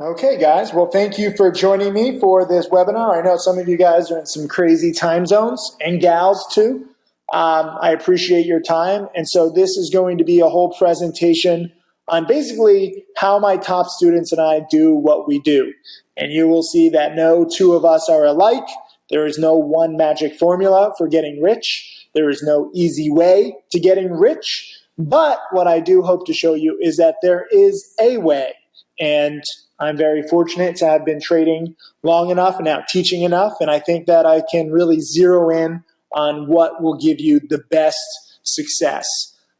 Okay, guys. Well, thank you for joining me for this webinar. I know some of you guys are in some crazy time zones, and gals too. I appreciate your time. And so this is going to be a whole presentation on basically how my top students and I do what we do. And you will see that no two of us are alike. There is no one magic formula for getting rich. There is no easy way to getting rich. But what I do hope to show you is that there is a way. And I'm very fortunate to have been trading long enough and now teaching enough, and I think that I can really zero in on what will give you the best success.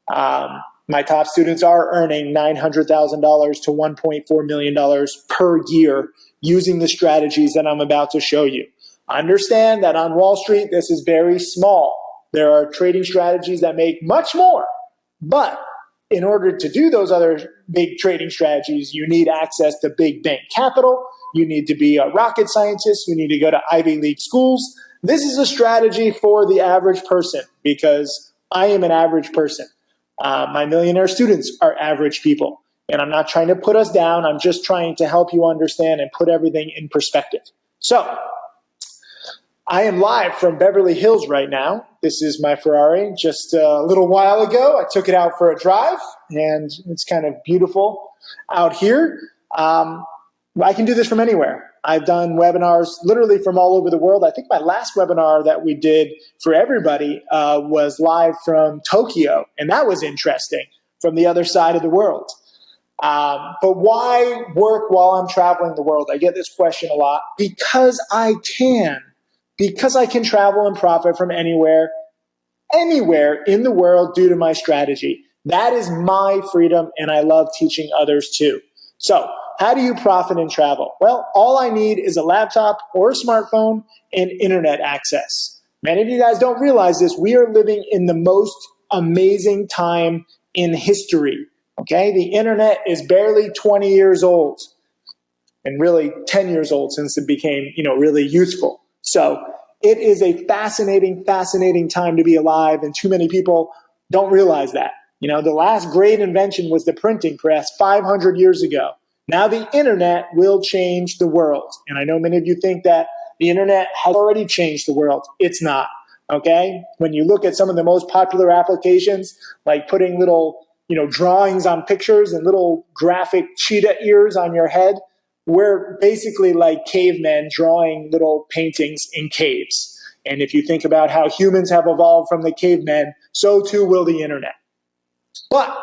My top students are earning $900,000 to $1.4 million per year using the strategies that I'm about to show you. Understand that on Wall Street, this is very small. There are trading strategies that make much more, but in order to do those other big trading strategies, you need access to big bank capital. You need to be a rocket scientist. You need to go to Ivy League schools. This is a strategy for the average person because I am an average person. My millionaire students are average people. And I'm not trying to put us down. I'm just trying to help you understand and put everything in perspective. So I am live from Beverly Hills right now. This is my Ferrari. Just a little while ago, I took it out for a drive, and it's kind of beautiful out here. I can do this from anywhere. I've done webinars literally from all over the world. I think my last webinar that we did for everybody was live from Tokyo, and that was interesting, from the other side of the world. But why work while I'm traveling the world? I get this question a lot. Because I can. Because I can travel and profit from anywhere in the world due to my strategy. That is my freedom, and I love teaching others too. So how do you profit and travel? Well, all I need is a laptop or a smartphone and internet access. Many of you guys don't realize this. We are living in the most amazing time in history. Okay, the internet is barely 20 years old, and really 10 years old since it became, really useful. So it is a fascinating, fascinating time to be alive, and too many people don't realize that. The last great invention was the printing press 500 years ago. Now the internet will change the world. And I know many of you think that the internet has already changed the world. It's not, okay? When you look at some of the most popular applications, like putting little, drawings on pictures and little graphic cheetah ears on your head, we're basically like cavemen drawing little paintings in caves. And if you think about how humans have evolved from the cavemen, so too will the internet. But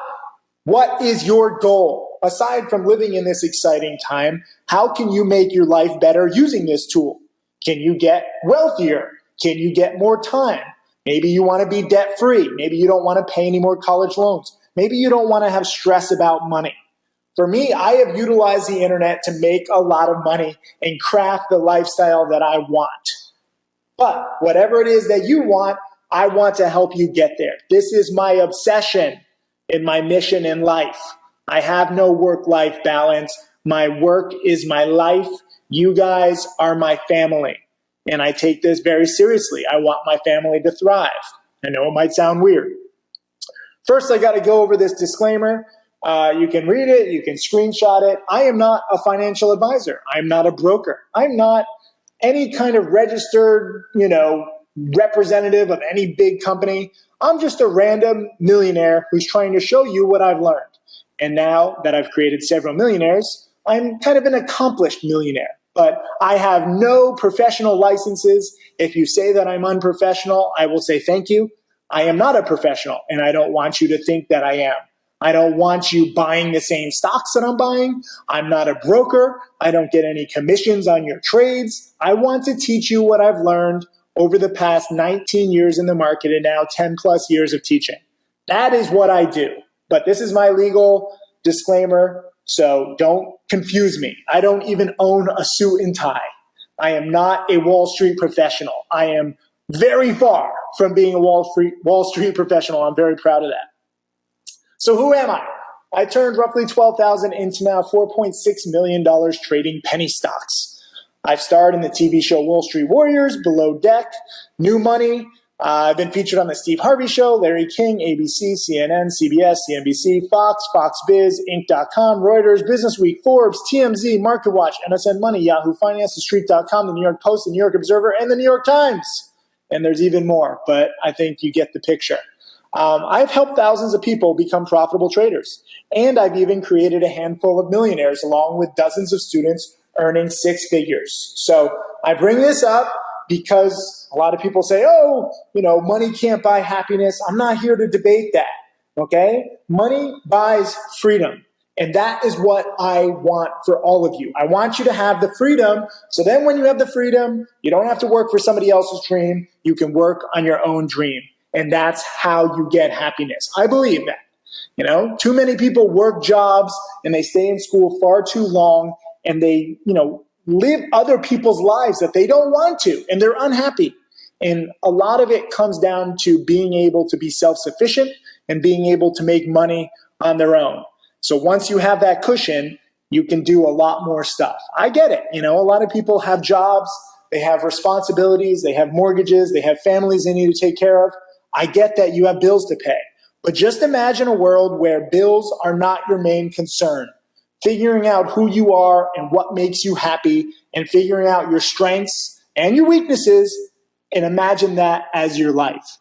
what is your goal? Aside from living in this exciting time, how can you make your life better using this tool? Can you get wealthier? Can you get more time? Maybe you want to be debt-free. Maybe you don't want to pay any more college loans. Maybe you don't want to have stress about money. For me, I have utilized the internet to make a lot of money and craft the lifestyle that I want. But whatever it is that you want, I want to help you get there. This is my obsession and my mission in life. I have no work-life balance. My work is my life. You guys are my family. And I take this very seriously. I want my family to thrive. I know it might sound weird. First, I got to go over this disclaimer. You can read it, you can screenshot it. I am not a financial advisor. I'm not a broker. I'm not any kind of registered, representative of any big company. I'm just a random millionaire who's trying to show you what I've learned. And now that I've created several millionaires, I'm kind of an accomplished millionaire. But I have no professional licenses. If you say that I'm unprofessional, I will say thank you. I am not a professional, and I don't want you to think that I am. I don't want you buying the same stocks that I'm buying. I'm not a broker. I don't get any commissions on your trades. I want to teach you what I've learned over the past 19 years in the market and now 10 plus years of teaching. That is what I do. But this is my legal disclaimer, so don't confuse me. I don't even own a suit and tie. I am not a Wall Street professional. I am very far from being a Wall Street professional. I'm very proud of that. So who am I? I turned roughly $12,000 into now $4.6 million trading penny stocks. I've starred in the TV show Wall Street Warriors, Below Deck, New Money, I've been featured on the Steve Harvey Show, Larry King, ABC, CNN, CBS, CNBC, Fox, Fox Biz, Inc.com, Reuters, Business Week, Forbes, TMZ, MarketWatch, MSN Money, Yahoo Finance, TheStreet.com, the New York Post, the New York Observer, and the New York Times. And there's even more, but I think you get the picture. I've helped thousands of people become profitable traders, and I've even created a handful of millionaires along with dozens of students earning six figures. So I bring this up because a lot of people say, oh, money can't buy happiness. I'm not here to debate that, okay? Money buys freedom, and that is what I want for all of you. I want you to have the freedom, so then when you have the freedom, you don't have to work for somebody else's dream. You can work on your own dream. And that's how you get happiness. I believe that. Too many people work jobs and they stay in school far too long and they, live other people's lives that they don't want to and they're unhappy. And a lot of it comes down to being able to be self-sufficient and being able to make money on their own. So once you have that cushion, you can do a lot more stuff. I get it. A lot of people have jobs, they have responsibilities, they have mortgages, they have families they need to take care of. I get that you have bills to pay, but just imagine a world where bills are not your main concern. Figuring out who you are and what makes you happy and figuring out your strengths and your weaknesses and imagine that as your life.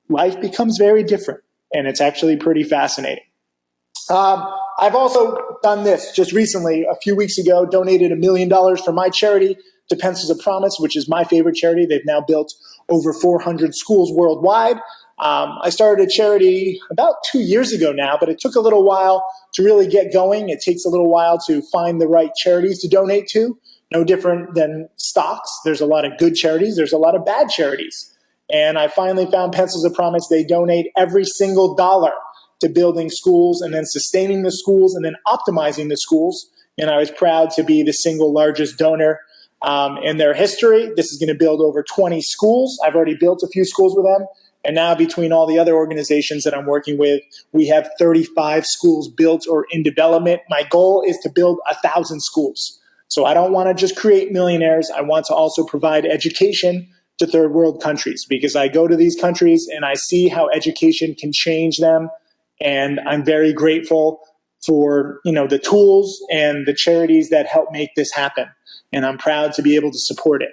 Life becomes very different and it's actually pretty fascinating. I've also done this just recently, a few weeks ago, donated $1 million for my charity to Pencils of Promise, which is my favorite charity. They've now built over 400 schools worldwide. I started a charity about 2 years ago now, but it took a little while to really get going. It takes a little while to find the right charities to donate to. No different than stocks. There's a lot of good charities. There's a lot of bad charities. And I finally found Pencils of Promise. They donate every single dollar to building schools and then sustaining the schools and then optimizing the schools. And I was proud to be the single largest donor in their history. This is going to build over 20 schools. I've already built a few schools with them. And now between all the other organizations that I'm working with, we have 35 schools built or in development. My goal is to build 1,000 schools. So I don't want to just create millionaires. I want to also provide education to third world countries because I go to these countries and I see how education can change them. And I'm very grateful for, the tools and the charities that help make this happen. And I'm proud to be able to support it.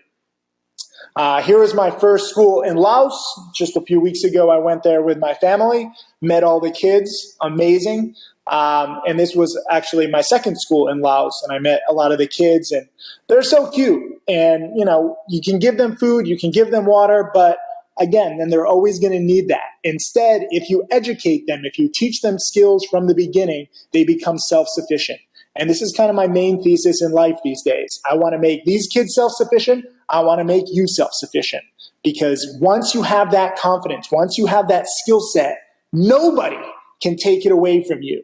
Here is my first school in Laos. Just a few weeks ago, I went there with my family, met all the kids, amazing. And this was actually my second school in Laos, and I met a lot of the kids, and they're so cute. And, you can give them food, you can give them water, but again, then they're always going to need that. Instead, if you educate them, if you teach them skills from the beginning, they become self-sufficient. And this is kind of my main thesis in life these days. I want to make these kids self-sufficient. I want to make you self-sufficient. Because once you have that confidence, once you have that skill set, nobody can take it away from you.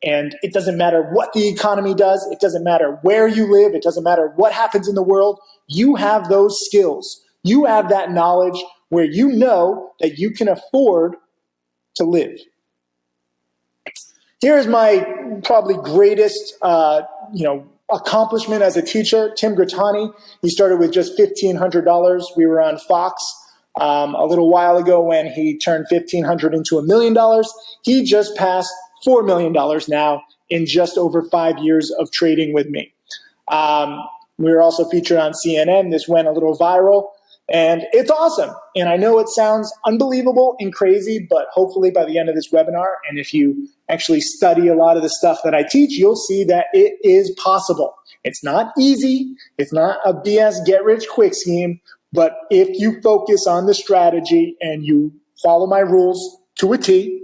And it doesn't matter what the economy does. It doesn't matter where you live. It doesn't matter what happens in the world. You have those skills. You have that knowledge where you know that you can afford to live. Here's my probably greatest, accomplishment as a teacher, Tim Grattani. He started with just $1,500. We were on Fox a little while ago when he turned $1,500 into $1 million. He just passed $4 million now in just over 5 years of trading with me. We were also featured on CNN. This went a little viral. And it's awesome. And I know it sounds unbelievable and crazy, but hopefully by the end of this webinar, and if you actually study a lot of the stuff that I teach, you'll see that it is possible. It's not easy. It's not a BS get-rich-quick scheme. But if you focus on the strategy and you follow my rules to a T,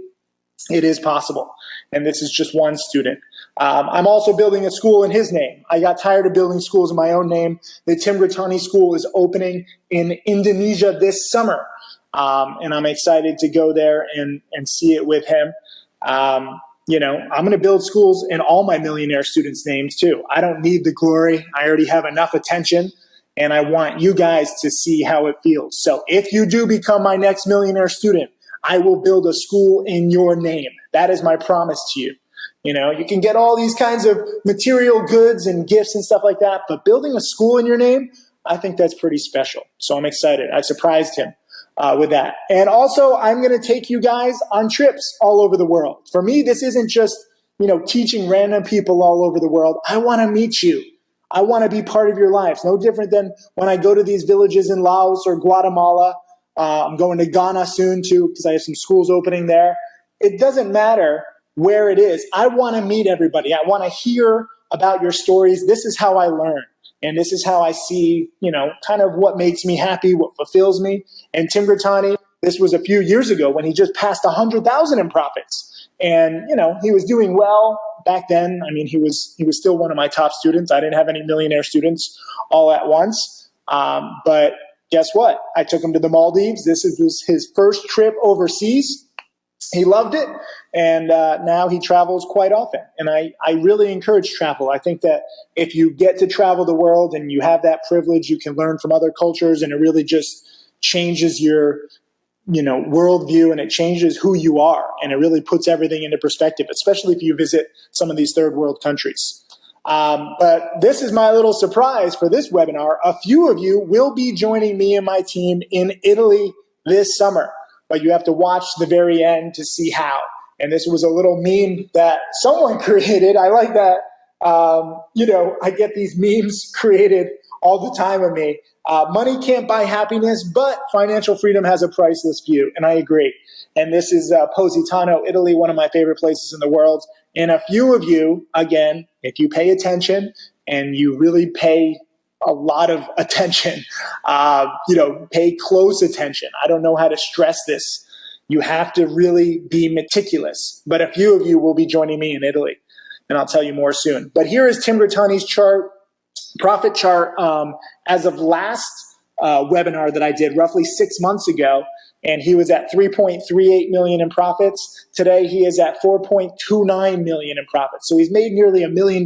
it is possible. And this is just one student. I'm also building a school in his name. I got tired of building schools in my own name. The Tim Grattani School is opening in Indonesia this summer. And I'm excited to go there and see it with him. I'm going to build schools in all my millionaire students' names too. I don't need the glory. I already have enough attention. And I want you guys to see how it feels. So if you do become my next millionaire student, I will build a school in your name. That is my promise to you. You can get all these kinds of material goods and gifts and stuff like that, but building a school in your name, I think that's pretty special. So I'm excited. I surprised him. with that. And also, I'm going to take you guys on trips all over the world. For me, this isn't just, teaching random people all over the world. I want to meet you. I want to be part of your lives. No different than when I go to these villages in Laos or Guatemala. I'm going to Ghana soon too, because I have some schools opening there. It doesn't matter where it is. I want to meet everybody. I want to hear about your stories. This is how I learn. And this is how I see, kind of what makes me happy, what fulfills me. And Tim Grittani, this was a few years ago when he just passed 100,000 in profits. And, he was doing well back then. I mean, he was still one of my top students. I didn't have any millionaire students all at once. But guess what? I took him to the Maldives. This was his first trip overseas. He loved it, and now he travels quite often. And I really encourage travel. I think that if you get to travel the world and you have that privilege, you can learn from other cultures, and it really just changes your, worldview, and it changes who you are, and it really puts everything into perspective, especially if you visit some of these third world countries. But this is my little surprise for this webinar. A few of you will be joining me and my team in Italy this summer, but you have to watch the very end to see how. And this was a little meme that someone created. I like that. I get these memes created all the time of me. Money can't buy happiness, but financial freedom has a priceless view. And I agree. And this is Positano, Italy, one of my favorite places in the world. And a few of you, again, if you pay attention and you really pay a lot of attention, pay close attention. I don't know how to stress this. You have to really be meticulous. But a few of you will be joining me in Italy, and I'll tell you more soon. But here is Tim Grittani's profit chart as of last webinar that I did roughly 6 months ago. And he was at 3.38 million in profits. Today, he is at 4.29 million in profits. So he's made nearly $1 million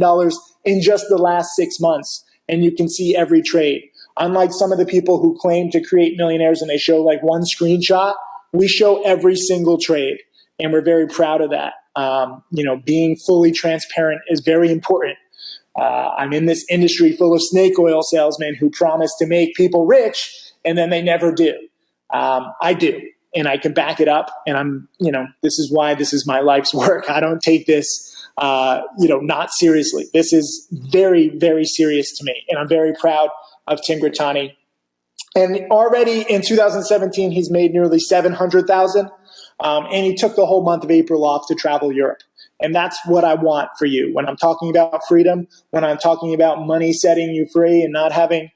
in just the last 6 months. And you can see every trade. Unlike some of the people who claim to create millionaires and they show like one screenshot, we show every single trade. And we're very proud of that. Being fully transparent is very important. I'm in this industry full of snake oil salesmen who promise to make people rich, and then they never do. I do, and I can back it up. And this is why this is my life's work. I don't take this, not seriously. This is very, very serious to me. And I'm very proud of Tim Grittani. And already in 2017, he's made nearly 700,000. And he took the whole month of April off to travel Europe. And that's what I want for you. When I'm talking about freedom, when I'm talking about money setting you free and not having,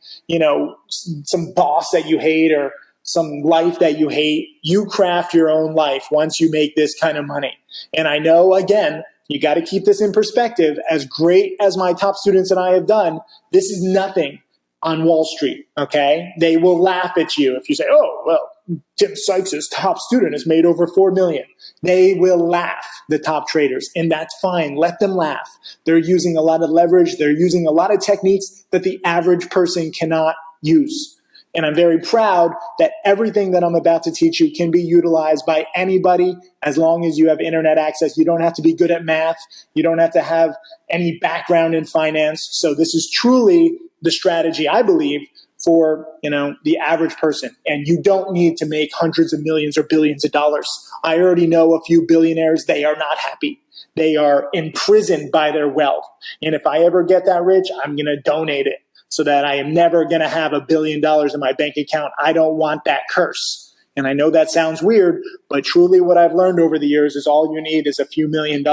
some boss that you hate or some life that you hate, you craft your own life once you make this kind of money. And I know, again, you got to keep this in perspective. As great as my top students and I have done, this is nothing on Wall Street, okay? They will laugh at you if you say, oh, well, Tim Sykes' top student has made over 4 million. They will laugh, the top traders, and that's fine. Let them laugh. They're using a lot of leverage. They're using a lot of techniques that the average person cannot use. And I'm very proud that everything that I'm about to teach you can be utilized by anybody as long as you have internet access. You don't have to be good at math. You don't have to have any background in finance. So this is truly the strategy, I believe, for the average person. And you don't need to make hundreds of millions or billions of dollars. I already know a few billionaires. They are not happy. They are imprisoned by their wealth. And if I ever get that rich, I'm going to donate it so that I am never going to have $1 billion in my bank account. I don't want that curse. And I know that sounds weird, but truly what I've learned over the years is all you need is a few $1 million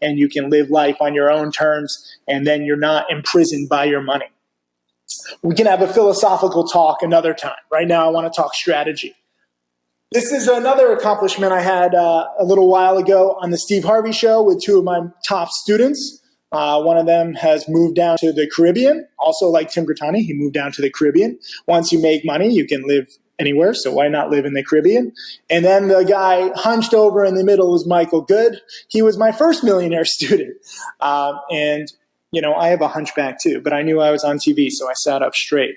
and you can live life on your own terms, and then you're not imprisoned by your money. We can have a philosophical talk another time. Right now, I want to talk strategy. This is another accomplishment I had a little while ago on the Steve Harvey Show with two of my top students. One of them has moved down to the Caribbean. Also, like Tim Grittani, he moved down to the Caribbean. Once you make money, you can live anywhere, so why not live in the Caribbean? And then the guy hunched over in the middle was Michael Good. He was my first millionaire student. I have a hunchback too, but I knew I was on TV, so I sat up straight.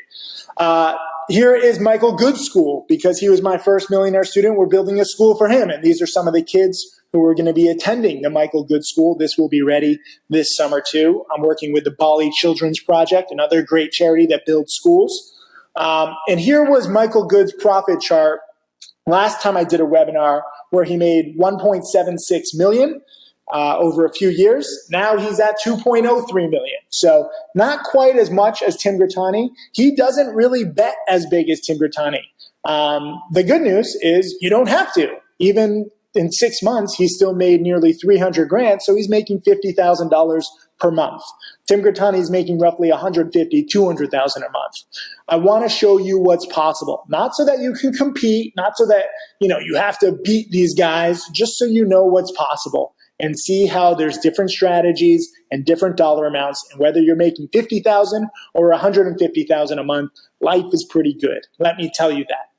Here is Michael Good's school, because he was my first millionaire student. We're building a school for him, and these are some of the kids who are going to be attending the Michael Good School. This will be ready this summer too. I'm working with the Bali Children's Project, another great charity that builds schools. And here was Michael Good's profit chart Last time I did a webinar where he made 1.76 million over a few years. Now he's at 2.03 million. So not quite as much as Tim Grittani. He doesn't really bet as big as Tim Grittani. The good news is you don't have to. Even in 6 months, he still made nearly 300 grand. So he's making $50,000 per month. Tim Grittani is making roughly 150, 200,000 a month. I want to show you what's possible, not so that you can compete, not so that, you have to beat these guys, just so you know what's possible and see how there's different strategies and different dollar amounts. And whether you're making 50,000 or 150,000 a month, life is pretty good. Let me tell you that.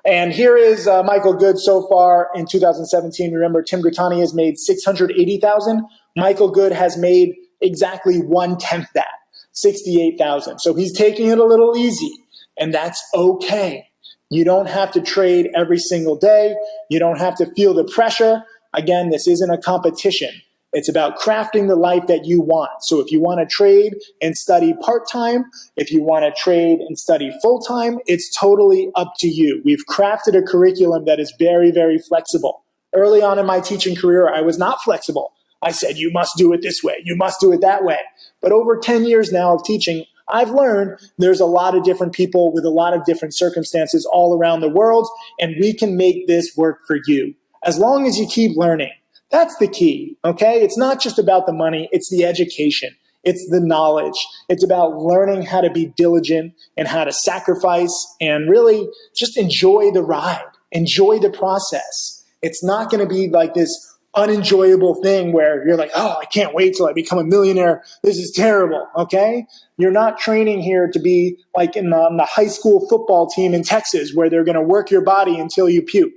And here is Michael Good so far in 2017. Remember, Tim Grittani has made 680,000. Michael Good has made exactly 1/10 that, 68,000. So he's taking it a little easy, and that's okay. You don't have to trade every single day. You don't have to feel the pressure. Again, this isn't a competition. It's about crafting the life that you want. So if you want to trade and study part-time, if you want to trade and study full-time, it's totally up to you. We've crafted a curriculum that is very, very flexible. Early on in my teaching career, I was not flexible. I said, you must do it this way. You must do it that way. But over 10 years now of teaching, I've learned there's a lot of different people with a lot of different circumstances all around the world, and we can make this work for you. As long as you keep learning. That's the key, okay? It's not just about the money, it's the education. It's the knowledge. It's about learning how to be diligent and how to sacrifice and really just enjoy the ride, enjoy the process. It's not going to be like this unenjoyable thing where you're like, oh, I can't wait till I become a millionaire. This is terrible, okay? You're not training here to be like in the high school football team in Texas where they're going to work your body until you puke.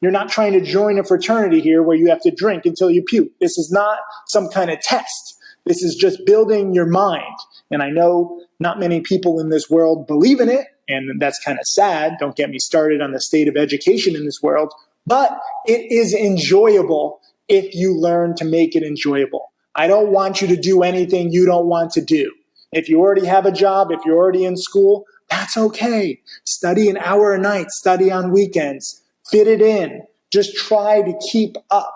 You're not trying to join a fraternity here where you have to drink until you puke. This is not some kind of test. This is just building your mind. And I know not many people in this world believe in it, and that's kind of sad. Don't get me started on the state of education in this world. But it is enjoyable if you learn to make it enjoyable. I don't want you to do anything you don't want to do. If you already have a job, if you're already in school, that's okay. Study an hour a night, study on weekends, fit it in. Just try to keep up.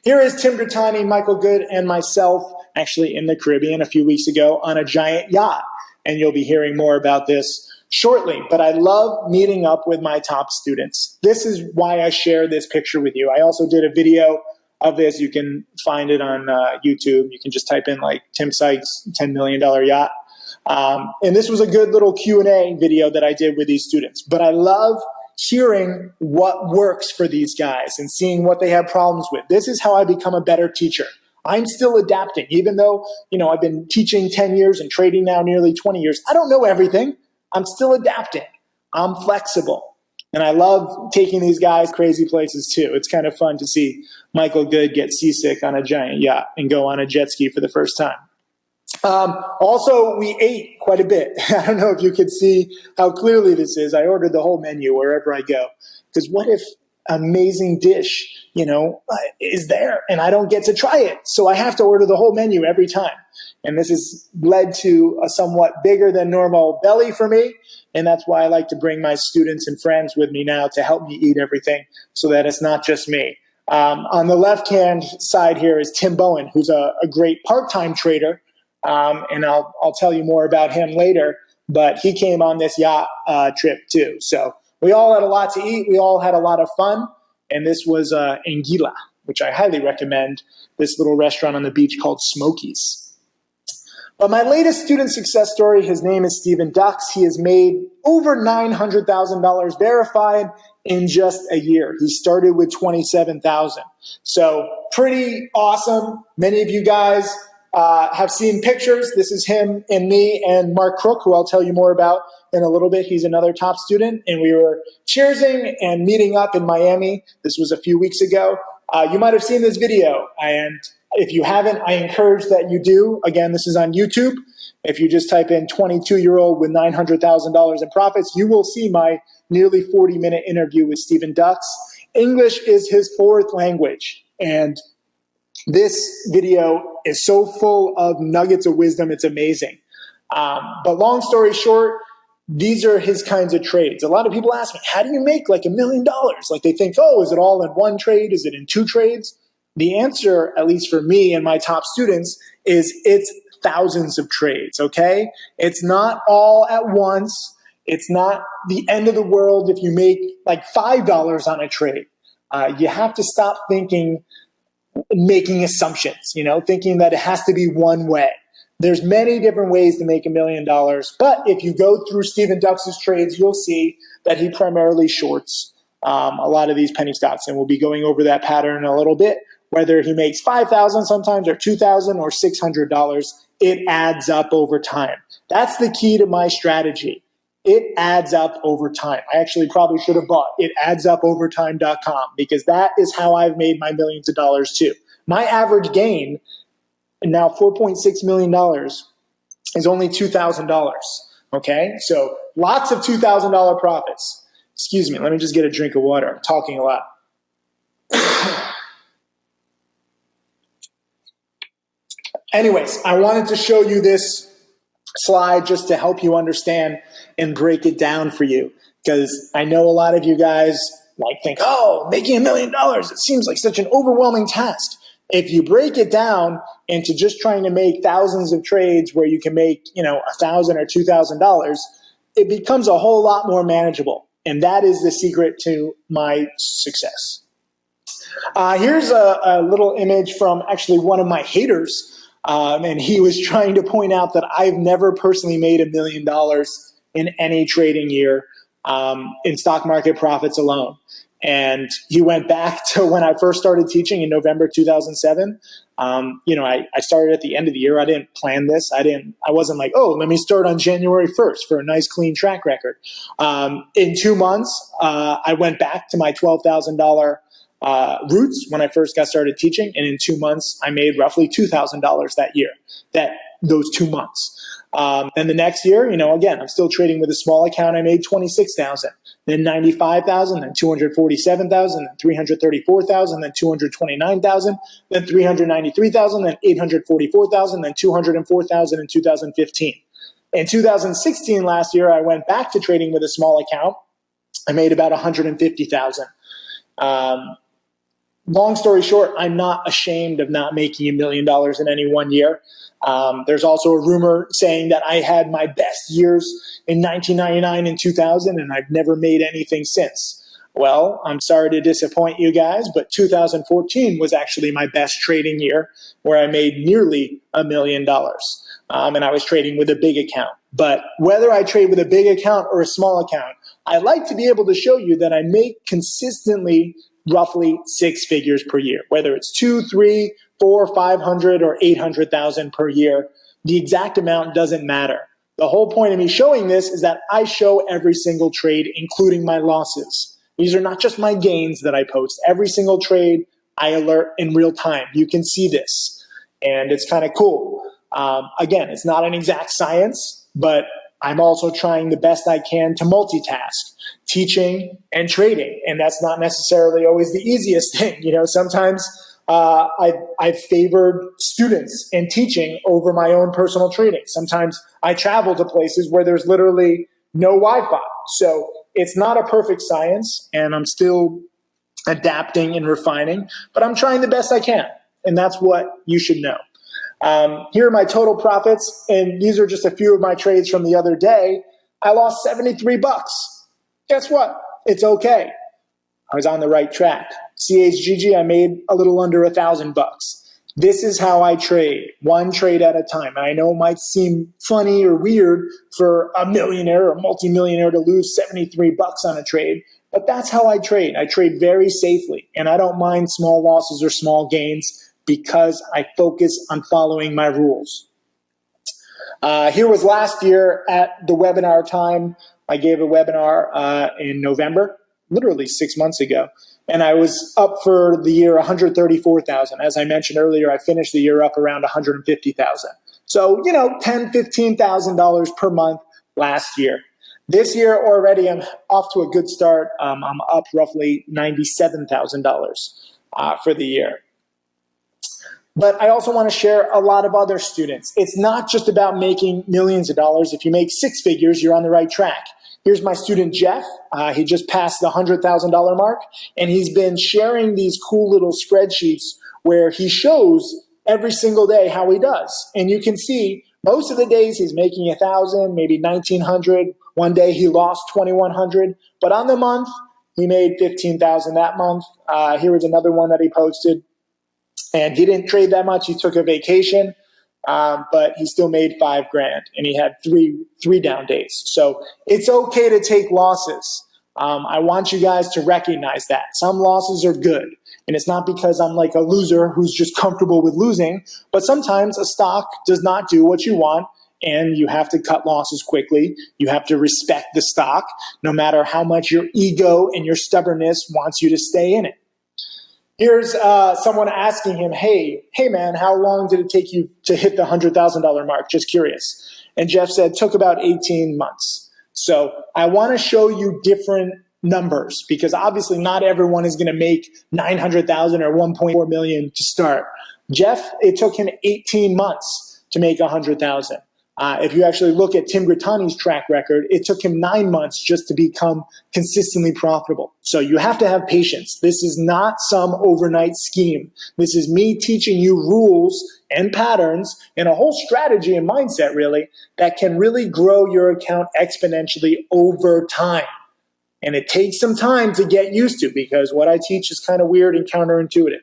Here is Tim Grittani, Michael Good, and myself actually in the Caribbean a few weeks ago on a giant yacht. And you'll be hearing more about this shortly, but I love meeting up with my top students. This is why I share this picture with you. I also did a video of this. You can find it on YouTube. You can just type in like Tim Sykes, $10 million yacht. And this was a good little Q&A video that I did with these students. But I love hearing what works for these guys and seeing what they have problems with. This is how I become a better teacher. I'm still adapting, even though, I've been teaching 10 years and trading now nearly 20 years. I don't know everything. I'm still adapting. I'm flexible. And I love taking these guys crazy places too. It's kind of fun to see Michael Good get seasick on a giant yacht and go on a jet ski for the first time. Also, we ate quite a bit. I don't know if you could see how clearly this is. I ordered the whole menu wherever I go. Because what if amazing dish, is there and I don't get to try it? So I have to order the whole menu every time. And this has led to a somewhat bigger than normal belly for me. And that's why I like to bring my students and friends with me now to help me eat everything so that it's not just me. On the left-hand side here is Tim Bowen, who's a great part-time trader. And I'll tell you more about him later. But he came on this yacht trip too. So we all had a lot to eat. We all had a lot of fun. And this was Anguilla, which I highly recommend, this little restaurant on the beach called Smokies. But my latest student success story, his name is Stephen Dux. He has made over $900,000 verified in just a year. He started with $27,000. So pretty awesome. Many of you guys have seen pictures. This is him and me and Mark Crook, who I'll tell you more about in a little bit. He's another top student. And we were cheersing and meeting up in Miami. This was a few weeks ago. You might have seen this video. And if you haven't, I encourage that you do. Again, this is on YouTube. If you just type in 22-year-old with $900,000 in profits, you will see my nearly 40-minute interview with Stephen Dux. English is his fourth language. And this video is so full of nuggets of wisdom, it's amazing. But long story short, These are his kinds of trades. A lot of people ask me, how do you make like $1 million? Like they think, oh, is it all in one trade? Is it in two trades? The answer, at least for me and my top students, is it's thousands of trades, okay? It's not all at once. It's not the end of the world if you make like $5 on a trade. You have to stop making assumptions, thinking that it has to be one way. There's many different ways to make $1 million, but if you go through Stephen Dux's trades, you'll see that he primarily shorts a lot of these penny stocks, and we'll be going over that pattern in a little bit. Whether he makes $5,000 sometimes or $2,000 or $600, it adds up over time. That's the key to my strategy. It adds up over time. I actually probably should have bought itaddsUpovertime.com because that is how I've made my millions of dollars too. My average gain, now $4.6 million, is only $2,000. Okay, so lots of $2,000 profits. Excuse me, let me just get a drink of water. I'm talking a lot. Anyways, I wanted to show you this slide just to help you understand and break it down for you, because I know a lot of you guys think, oh, making $1 million, it seems like such an overwhelming task. If you break it down into just trying to make thousands of trades where you can make, $1,000 or $2,000, it becomes a whole lot more manageable. And that is the secret to my success. Here's a little image from actually one of my haters. And he was trying to point out that I've never personally made $1 million in any trading year in stock market profits alone. And he went back to when I first started teaching in November 2007. I started at the end of the year. I didn't plan this. I wasn't like, oh, let me start on January 1st for a nice clean track record. In 2 months, I went back to my $12,000 roots when I first got started teaching. And in 2 months, I made roughly $2,000 that year, those 2 months. And the next year, again, I'm still trading with a small account. I made $26,000, then $95,000, then $247,000, then $334,000, then $229,000, then $393,000, then $844,000, then $204,000 in 2015. In 2016, last year, I went back to trading with a small account. I made about $150,000. Long story short, I'm not ashamed of not making $1 million in any one year. There's also a rumor saying that I had my best years in 1999 and 2000, and I've never made anything since. Well, I'm sorry to disappoint you guys, but 2014 was actually my best trading year, where I made nearly $1 million. And I was trading with a big account. But whether I trade with a big account or a small account, I like to be able to show you that I make consistently roughly 6 figures per year, whether it's 2, 3, 4, 500, or 800,000 per year. The exact amount doesn't matter. The whole point of me showing this is that I show every single trade, including my losses. These are not just my gains that I post. Every single trade I alert in real time. You can see this, and it's kind of cool. Again, it's not an exact science, but I'm also trying the best I can to multitask, teaching and trading. And that's not necessarily always the easiest thing. Sometimes I've favored students and teaching over my own personal trading. Sometimes I travel to places where there's literally no Wi-Fi. So it's not a perfect science, and I'm still adapting and refining, but I'm trying the best I can. And that's what you should know. Here are my total profits, and these are just a few of my trades from the other day. I lost $73. Guess what? It's okay. I was on the right track. CHGG, I made a little under $1,000. This is how I trade, one trade at a time. And I know it might seem funny or weird for a millionaire or multimillionaire to lose $73 on a trade, but that's how I trade. I trade very safely, and I don't mind small losses or small gains, because I focus on following my rules. Here was last year at the webinar time. I gave a webinar in November, literally 6 months ago, and I was up for the year $134,000. As I mentioned earlier, I finished the year up around $150,000. So, $10,000, $15,000 per month last year. This year already, I'm off to a good start. I'm up roughly $97,000 for the year. But I also want to share a lot of other students. It's not just about making millions of dollars. If you make six figures, you're on the right track. Here's my student, Jeff. He just passed the $100,000 mark, and he's been sharing these cool little spreadsheets where he shows every single day how he does. And you can see most of the days he's making 1,000, maybe 1,900. One day he lost 2,100, but on the month, he made 15,000 that month. Here was another one that he posted. And he didn't trade that much. He took a vacation, but he still made $5,000, and he had three down days. So it's okay to take losses. I want you guys to recognize that. Some losses are good, and it's not because I'm like a loser who's just comfortable with losing, but sometimes a stock does not do what you want, and you have to cut losses quickly. You have to respect the stock, no matter how much your ego and your stubbornness wants you to stay in it. Here's someone asking him, hey man, how long did it take you to hit the $100,000 mark? Just curious. And Jeff said, took about 18 months. So I want to show you different numbers, because obviously not everyone is going to make 900,000 or 1.4 million to start. Jeff, it took him 18 months to make 100,000. If you actually look at Tim Grittani's track record, it took him 9 months just to become consistently profitable. So you have to have patience. This is not some overnight scheme. This is me teaching you rules and patterns and a whole strategy and mindset, really, that can really grow your account exponentially over time. And it takes some time to get used to, because what I teach is kind of weird and counterintuitive.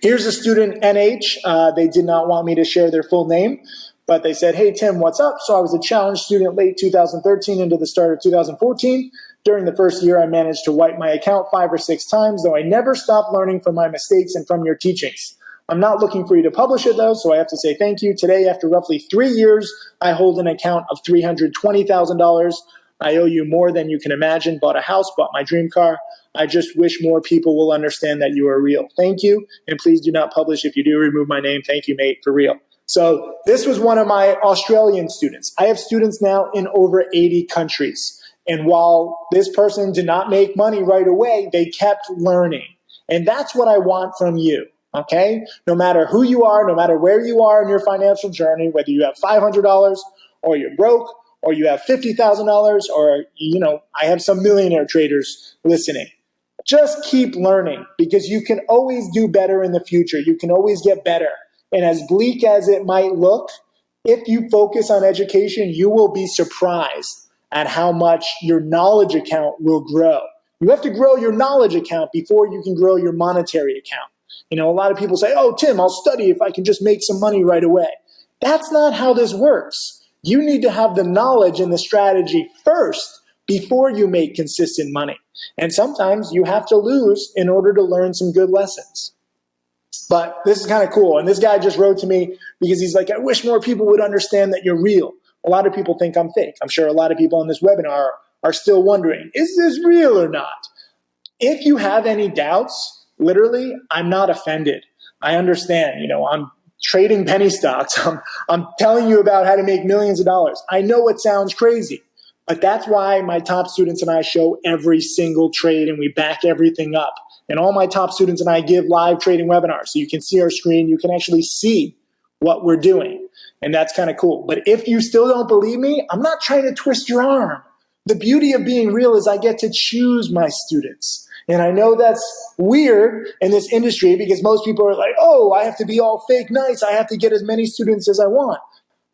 Here's a student, NH. They did not want me to share their full name, but they said, hey, Tim, what's up? So I was a challenge student late 2013 into the start of 2014. During the first year, I managed to wipe my account 5 or 6 times, though I never stopped learning from my mistakes and from your teachings. I'm not looking for you to publish it, though, so I have to say thank you. Today, after roughly 3 years, I hold an account of $320,000. I owe you more than you can imagine. Bought a house, bought my dream car. I just wish more people will understand that you are real. Thank you, and please do not publish. If you do, remove my name. Thank you, mate, for real. So this was one of my Australian students. I have students now in over 80 countries. And while this person did not make money right away, they kept learning. And that's what I want from you, okay? No matter who you are, no matter where you are in your financial journey, whether you have $500 or you're broke or you have $50,000 or, I have some millionaire traders listening. Just keep learning, because you can always do better in the future. You can always get better. And as bleak as it might look, if you focus on education, you will be surprised at how much your knowledge account will grow. You have to grow your knowledge account before you can grow your monetary account. A lot of people say, oh, Tim, I'll study if I can just make some money right away. That's not how this works. You need to have the knowledge and the strategy first before you make consistent money. And sometimes you have to lose in order to learn some good lessons. But this is kind of cool. And this guy just wrote to me because he's like, I wish more people would understand that you're real. A lot of people think I'm fake. I'm sure a lot of people on this webinar are still wondering, is this real or not? If you have any doubts, literally, I'm not offended. I understand, I'm trading penny stocks. I'm telling you about how to make millions of dollars. I know it sounds crazy, but that's why my top students and I show every single trade and we back everything up. And all my top students and I give live trading webinars. So you can see our screen. You can actually see what we're doing. And that's kind of cool. But if you still don't believe me, I'm not trying to twist your arm. The beauty of being real is I get to choose my students. And I know that's weird in this industry, because most people are like, oh, I have to be all fake nice. I have to get as many students as I want.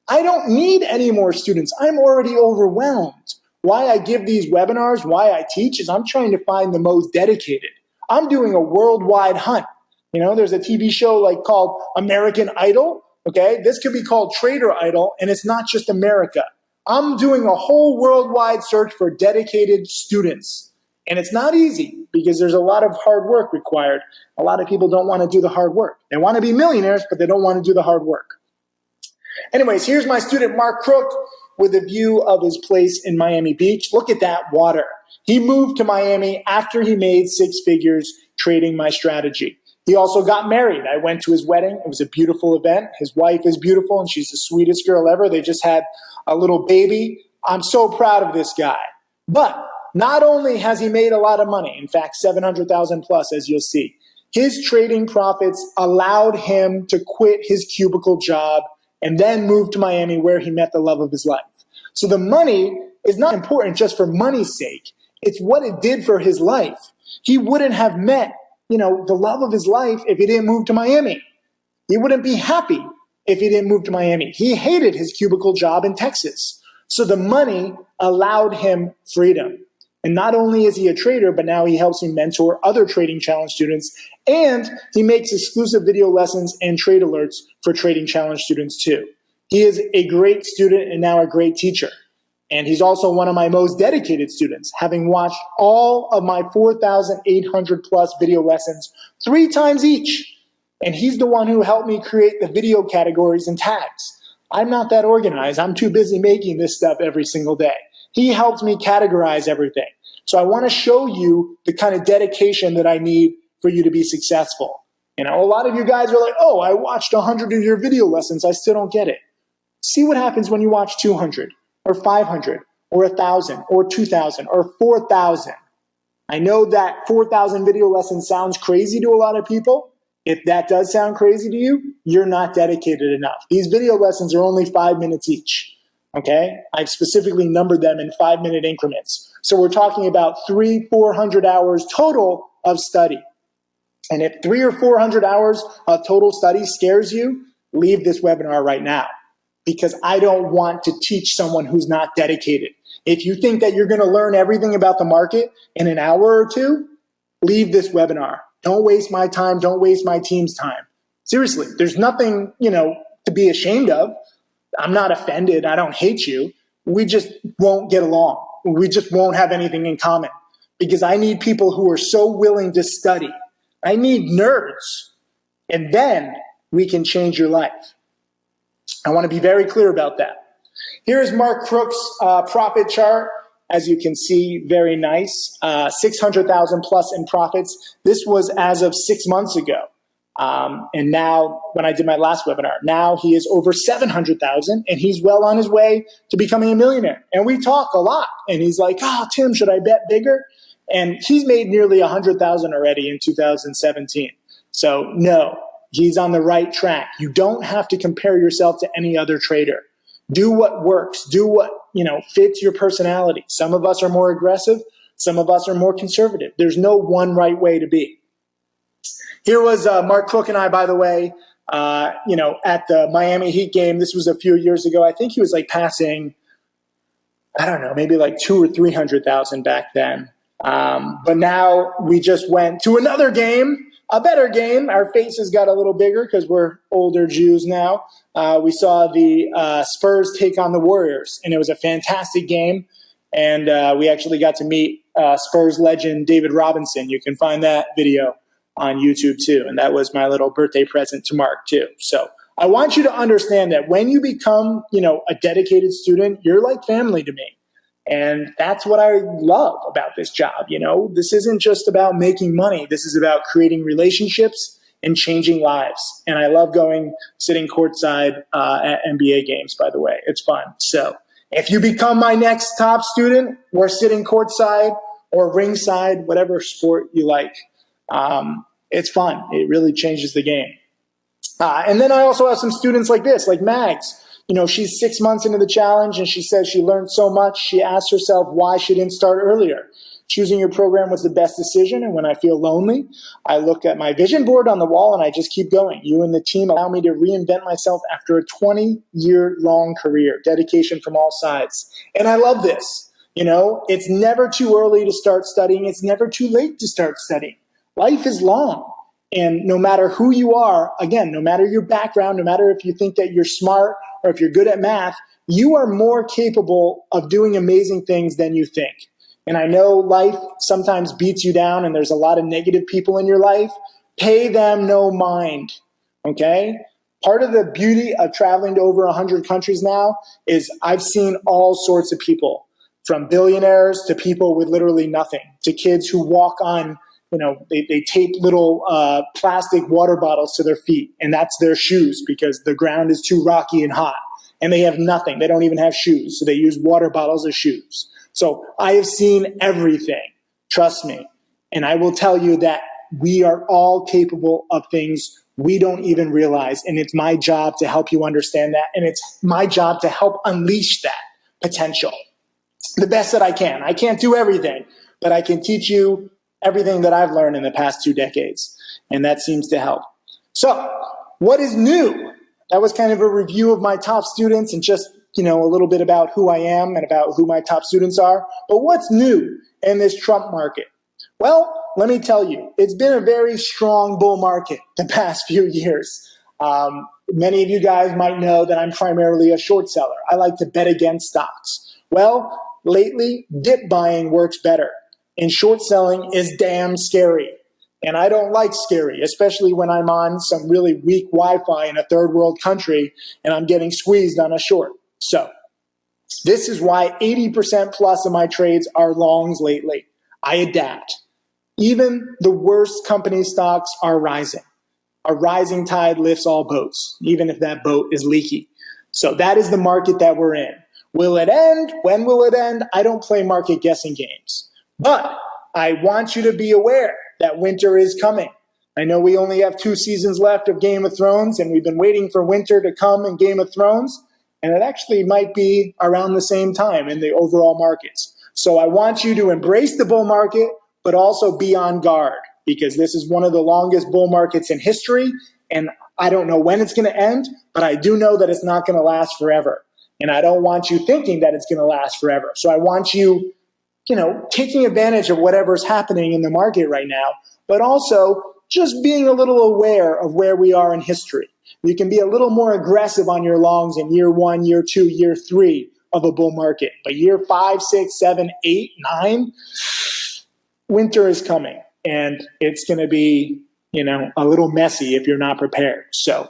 I don't need any more students. I'm already overwhelmed. Why I give these webinars, why I teach, is I'm trying to find the most dedicated. I'm doing a worldwide hunt. There's a TV show called American Idol. Okay, this could be called Trader Idol, and it's not just America. I'm doing a whole worldwide search for dedicated students. And it's not easy, because there's a lot of hard work required. A lot of people don't want to do the hard work. They want to be millionaires, but they don't want to do the hard work. Anyways, here's my student, Mark Crook, with a view of his place in Miami Beach. Look at that water. He moved to Miami after he made 6 figures trading my strategy. He also got married. I went to his wedding. It was a beautiful event. His wife is beautiful, and she's the sweetest girl ever. They just had a little baby. I'm so proud of this guy. But not only has he made a lot of money, in fact, 700,000 plus, as you'll see, His trading profits allowed him to quit his cubicle job and then move to Miami where he met the love of his life. So the money is not important just for money's sake. It's what it did for his life. He wouldn't have met, the love of his life if he didn't move to Miami. He wouldn't be happy if he didn't move to Miami. He hated his cubicle job in Texas. So the money allowed him freedom. And not only is he a trader, but now he helps me mentor other trading challenge students, and he makes exclusive video lessons and trade alerts for trading challenge students too. He is a great student and now a great teacher. And he's also one of my most dedicated students, having watched all of my 4,800 plus video lessons 3 times each. And he's the one who helped me create the video categories and tags. I'm not that organized. I'm too busy making this stuff every single day. He helped me categorize everything. So I want to show you the kind of dedication that I need for you to be successful. A lot of you guys are like, oh, I watched 100 of your video lessons. I still don't get it. See what happens when you watch 200 or 500 or 1,000 or 2,000 or 4,000. I know that 4,000 video lessons sounds crazy to a lot of people. If that does sound crazy to you, you're not dedicated enough. These video lessons are only 5 minutes each. Okay? I've specifically numbered them in 5-minute increments. So we're talking about 300-400 hours total of study. And if 300 or 400 hours of total study scares you, leave this webinar right now, because I don't want to teach someone who's not dedicated. If you think that you're going to learn everything about the market in an hour or two, leave this webinar. Don't waste my time. Don't waste my team's time. Seriously, there's nothing, to be ashamed of. I'm not offended. I don't hate you. We just won't get along. We just won't have anything in common, because I need people who are so willing to study. I need nerds. And then we can change your life. I want to be very clear about that. Here's Mark Crook's profit chart. As you can see, very nice. 600,000 plus in profits. This was as of 6 months ago. And now, when I did my last webinar, now he is over 700,000, and he's well on his way to becoming a millionaire. And we talk a lot. And he's like, oh, Tim, should I bet bigger? And he's made nearly 100,000 already in 2017. So no, he's on the right track. You don't have to compare yourself to any other trader. Do what works. Do what, fits your personality. Some of us are more aggressive. Some of us are more conservative. There's no one right way to be. Here was Mark Crook and I, by the way, at the Miami Heat game. This was a few years ago. I think he was passing, I don't know, maybe 200,000 or 300,000 back then. But now we just went to another game, a better game. Our faces got a little bigger because we're older Jews now. We saw the Spurs take on the Warriors, and it was a fantastic game. And we actually got to meet Spurs legend David Robinson. You can find that video on YouTube too. And that was my little birthday present to Mark too. So I want you to understand that when you become, a dedicated student, you're like family to me. And that's what I love about this job. This isn't just about making money. This is about creating relationships and changing lives. And I love sitting courtside at NBA games, by the way. It's fun. So if you become my next top student, we're sitting courtside or ringside, whatever sport you like. It's fun. It really changes the game. And then I also have some students like this, like Mags. She's 6 months into the challenge, and she says she learned so much. She asked herself why she didn't start earlier. Choosing your program was the best decision, and when I feel lonely, I look at my vision board on the wall, and I just keep going. You and the team allow me to reinvent myself after a 20-year-long career, dedication from all sides. And I love this. It's never too early to start studying. It's never too late to start studying. Life is long. And no matter who you are, again, no matter your background, no matter if you think that you're smart or if you're good at math, you are more capable of doing amazing things than you think. And I know life sometimes beats you down and there's a lot of negative people in your life. Pay them no mind, okay? Part of the beauty of traveling to over 100 countries now is I've seen all sorts of people, from billionaires to people with literally nothing, to kids who walk on they tape little plastic water bottles to their feet, and that's their shoes because the ground is too rocky and hot, and they have nothing. They don't even have shoes, so they use water bottles as shoes. So I have seen everything, trust me. And I will tell you that we are all capable of things we don't even realize. And it's my job to help you understand that. And it's my job to help unleash that potential the best that I can. I can't do everything, but I can teach you everything that I've learned in the past 2 decades. And that seems to help. So what is new? That was kind of a review of my top students and just, a little bit about who I am and about who my top students are. But what's new in this Trump market? Well, let me tell you, it's been a very strong bull market the past few years. Many of you guys might know that I'm primarily a short seller. I like to bet against stocks. Well, lately, dip buying works better, and short selling is damn scary. And I don't like scary, especially when I'm on some really weak Wi-Fi in a third world country and I'm getting squeezed on a short. So this is why 80% plus of my trades are longs lately. I adapt. Even the worst company stocks are rising. A rising tide lifts all boats, even if that boat is leaky. So that is the market that we're in. Will it end? When will it end? I don't play market guessing games. But I want you to be aware that winter is coming. I know we only have 2 seasons left of Game of Thrones, and we've been waiting for winter to come in Game of Thrones, and it actually might be around the same time in the overall markets. So I want you to embrace the bull market, but also be on guard, because this is one of the longest bull markets in history, and I don't know when it's going to end, but I do know that it's not going to last forever. And I don't want you thinking that it's going to last forever. So I want you, taking advantage of whatever's happening in the market right now, but also just being a little aware of where we are in history. You can be a little more aggressive on your longs in year 1, year 2, year 3 of a bull market. But year 5, 6, 7, 8, 9, winter is coming. And it's going to be, a little messy if you're not prepared. So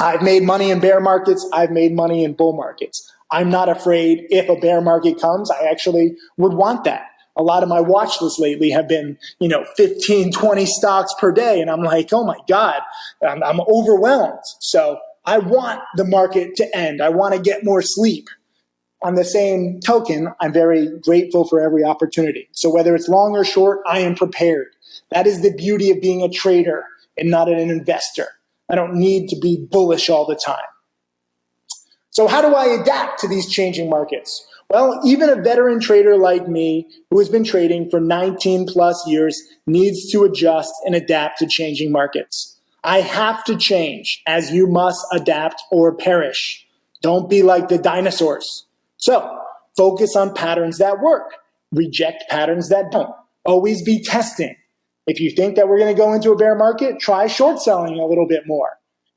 I've made money in bear markets. I've made money in bull markets. I'm not afraid if a bear market comes. I actually would want that. A lot of my watch lists lately have been, 15, 20 stocks per day. And I'm like, oh my God, I'm overwhelmed. So I want the market to end. I want to get more sleep. On the same token, I'm very grateful for every opportunity. So whether it's long or short, I am prepared. That is the beauty of being a trader and not an investor. I don't need to be bullish all the time. So how do I adapt to these changing markets? Well, even a veteran trader like me who has been trading for 19 plus years needs to adjust and adapt to changing markets. I have to change, as you must adapt or perish. Don't be like the dinosaurs. So focus on patterns that work. Reject patterns that don't. Always be testing. If you think that we're going to go into a bear market, try short selling a little bit more.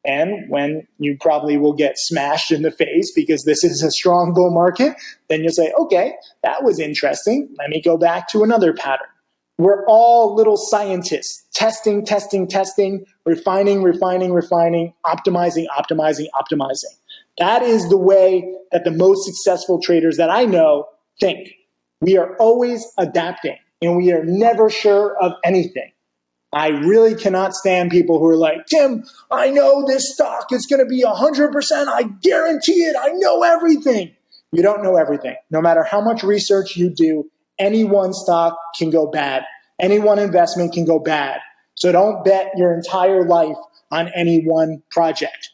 And when you probably will get smashed in the face because this is a strong bull market, then you'll say, okay, that was interesting. Let me go back to another pattern. We're all little scientists, testing, refining, optimizing. That is the way that the most successful traders that I know think. We are always adapting, and we are never sure of anything. I really cannot stand people who are like, Tim, I know this stock is going to be 100%. I guarantee it. I know everything. You don't know everything. No matter how much research you do, any one stock can go bad. Any one investment can go bad. So don't bet your entire life on any one project.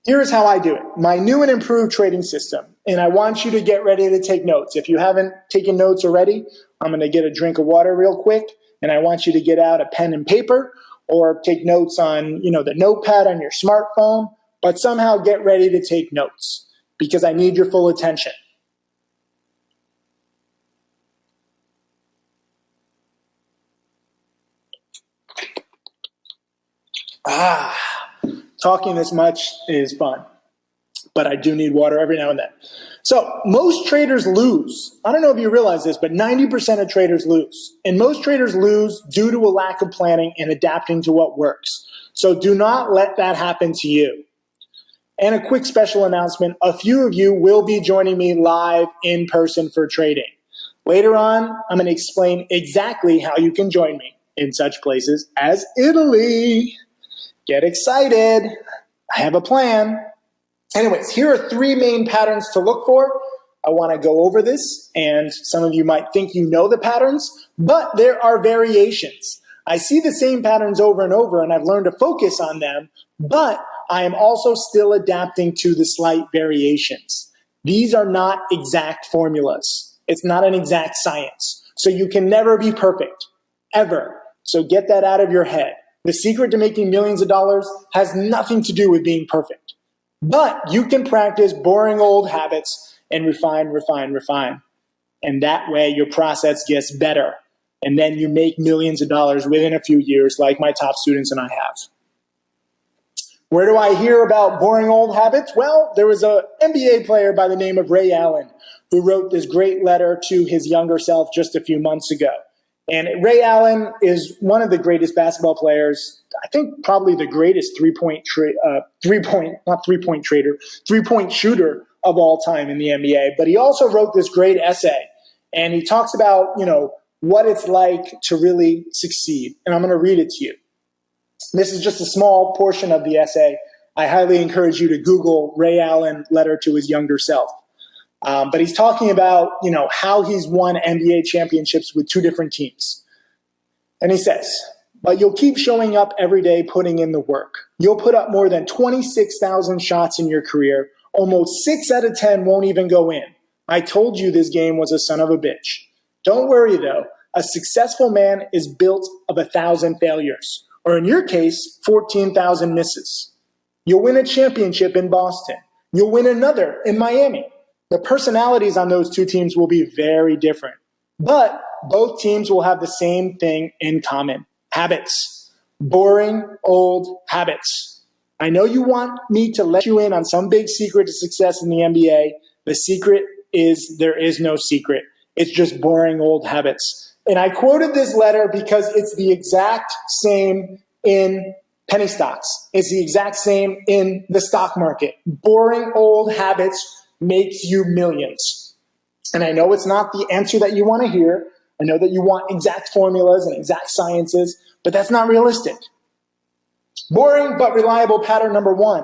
Here's how I do it. My new and improved trading system. And I want you to get ready to take notes. If you haven't taken notes already, I'm going to get a drink of water real quick. And I want you to get out a pen and paper or take notes on, the notepad on your smartphone, but somehow get ready to take notes because I need your full attention. Talking this much is fun, but I do need water every now and then. So most traders lose. I don't know if you realize this, but 90% of traders lose. And most traders lose due to a lack of planning and adapting to what works. So do not let that happen to you. And a quick special announcement, a few of you will be joining me live in person for trading. Later on, I'm going to explain exactly how you can join me in such places as Italy. Get excited. I have a plan. Anyways, here are 3 main patterns to look for. I want to go over this, and some of you might think you know the patterns, but there are variations. I see the same patterns over and over, and I've learned to focus on them, but I am also still adapting to the slight variations. These are not exact formulas. It's not an exact science. So you can never be perfect, ever. So get that out of your head. The secret to making millions of dollars has nothing to do with being perfect. But you can practice boring old habits and refine. And that way your process gets better. And then you make millions of dollars within a few years, like my top students and I have. Where do I hear about boring old habits? Well, there was an NBA player by the name of Ray Allen who wrote this great letter to his younger self just a few months ago. And Ray Allen is one of the greatest basketball players, I think probably the greatest three-point shooter of all time in the NBA. But he also wrote this great essay, and he talks about, what it's like to really succeed. And I'm going to read it to you. This is just a small portion of the essay. I highly encourage you to Google Ray Allen letter to his younger self. But he's talking about, how he's won NBA championships with two different teams. And he says, but you'll keep showing up every day, putting in the work. You'll put up more than 26,000 shots in your career. Almost 6 out of 10 won't even go in. I told you this game was a son of a bitch. Don't worry though. A successful man is built of 1,000 failures. Or in your case, 14,000 misses. You'll win a championship in Boston. You'll win another in Miami. The personalities on those two teams will be very different. But both teams will have the same thing in common. Habits. Boring, old habits. I know you want me to let you in on some big secret to success in the NBA. The secret is there is no secret. It's just boring, old habits. And I quoted this letter because it's the exact same in penny stocks. It's the exact same in the stock market. Boring old habits makes you millions. And I know it's not the answer that you want to hear. I know that you want exact formulas and exact sciences, but that's not realistic. Boring but reliable pattern number 1,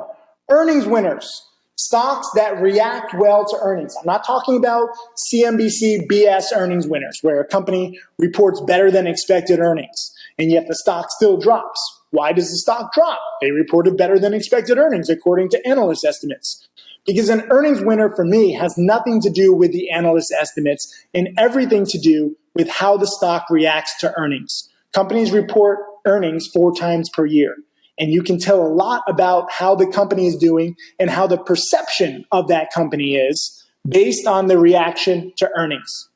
earnings winners. Stocks that react well to earnings. I'm not talking about CNBC BS earnings winners, where a company reports better than expected earnings, and yet the stock still drops. Why does the stock drop? They reported better than expected earnings, according to analyst estimates. Because an earnings winner for me has nothing to do with the analyst estimates and everything to do with how the stock reacts to earnings. Companies report earnings 4 times per year. And you can tell a lot about how the company is doing and how the perception of that company is based on the reaction to earnings.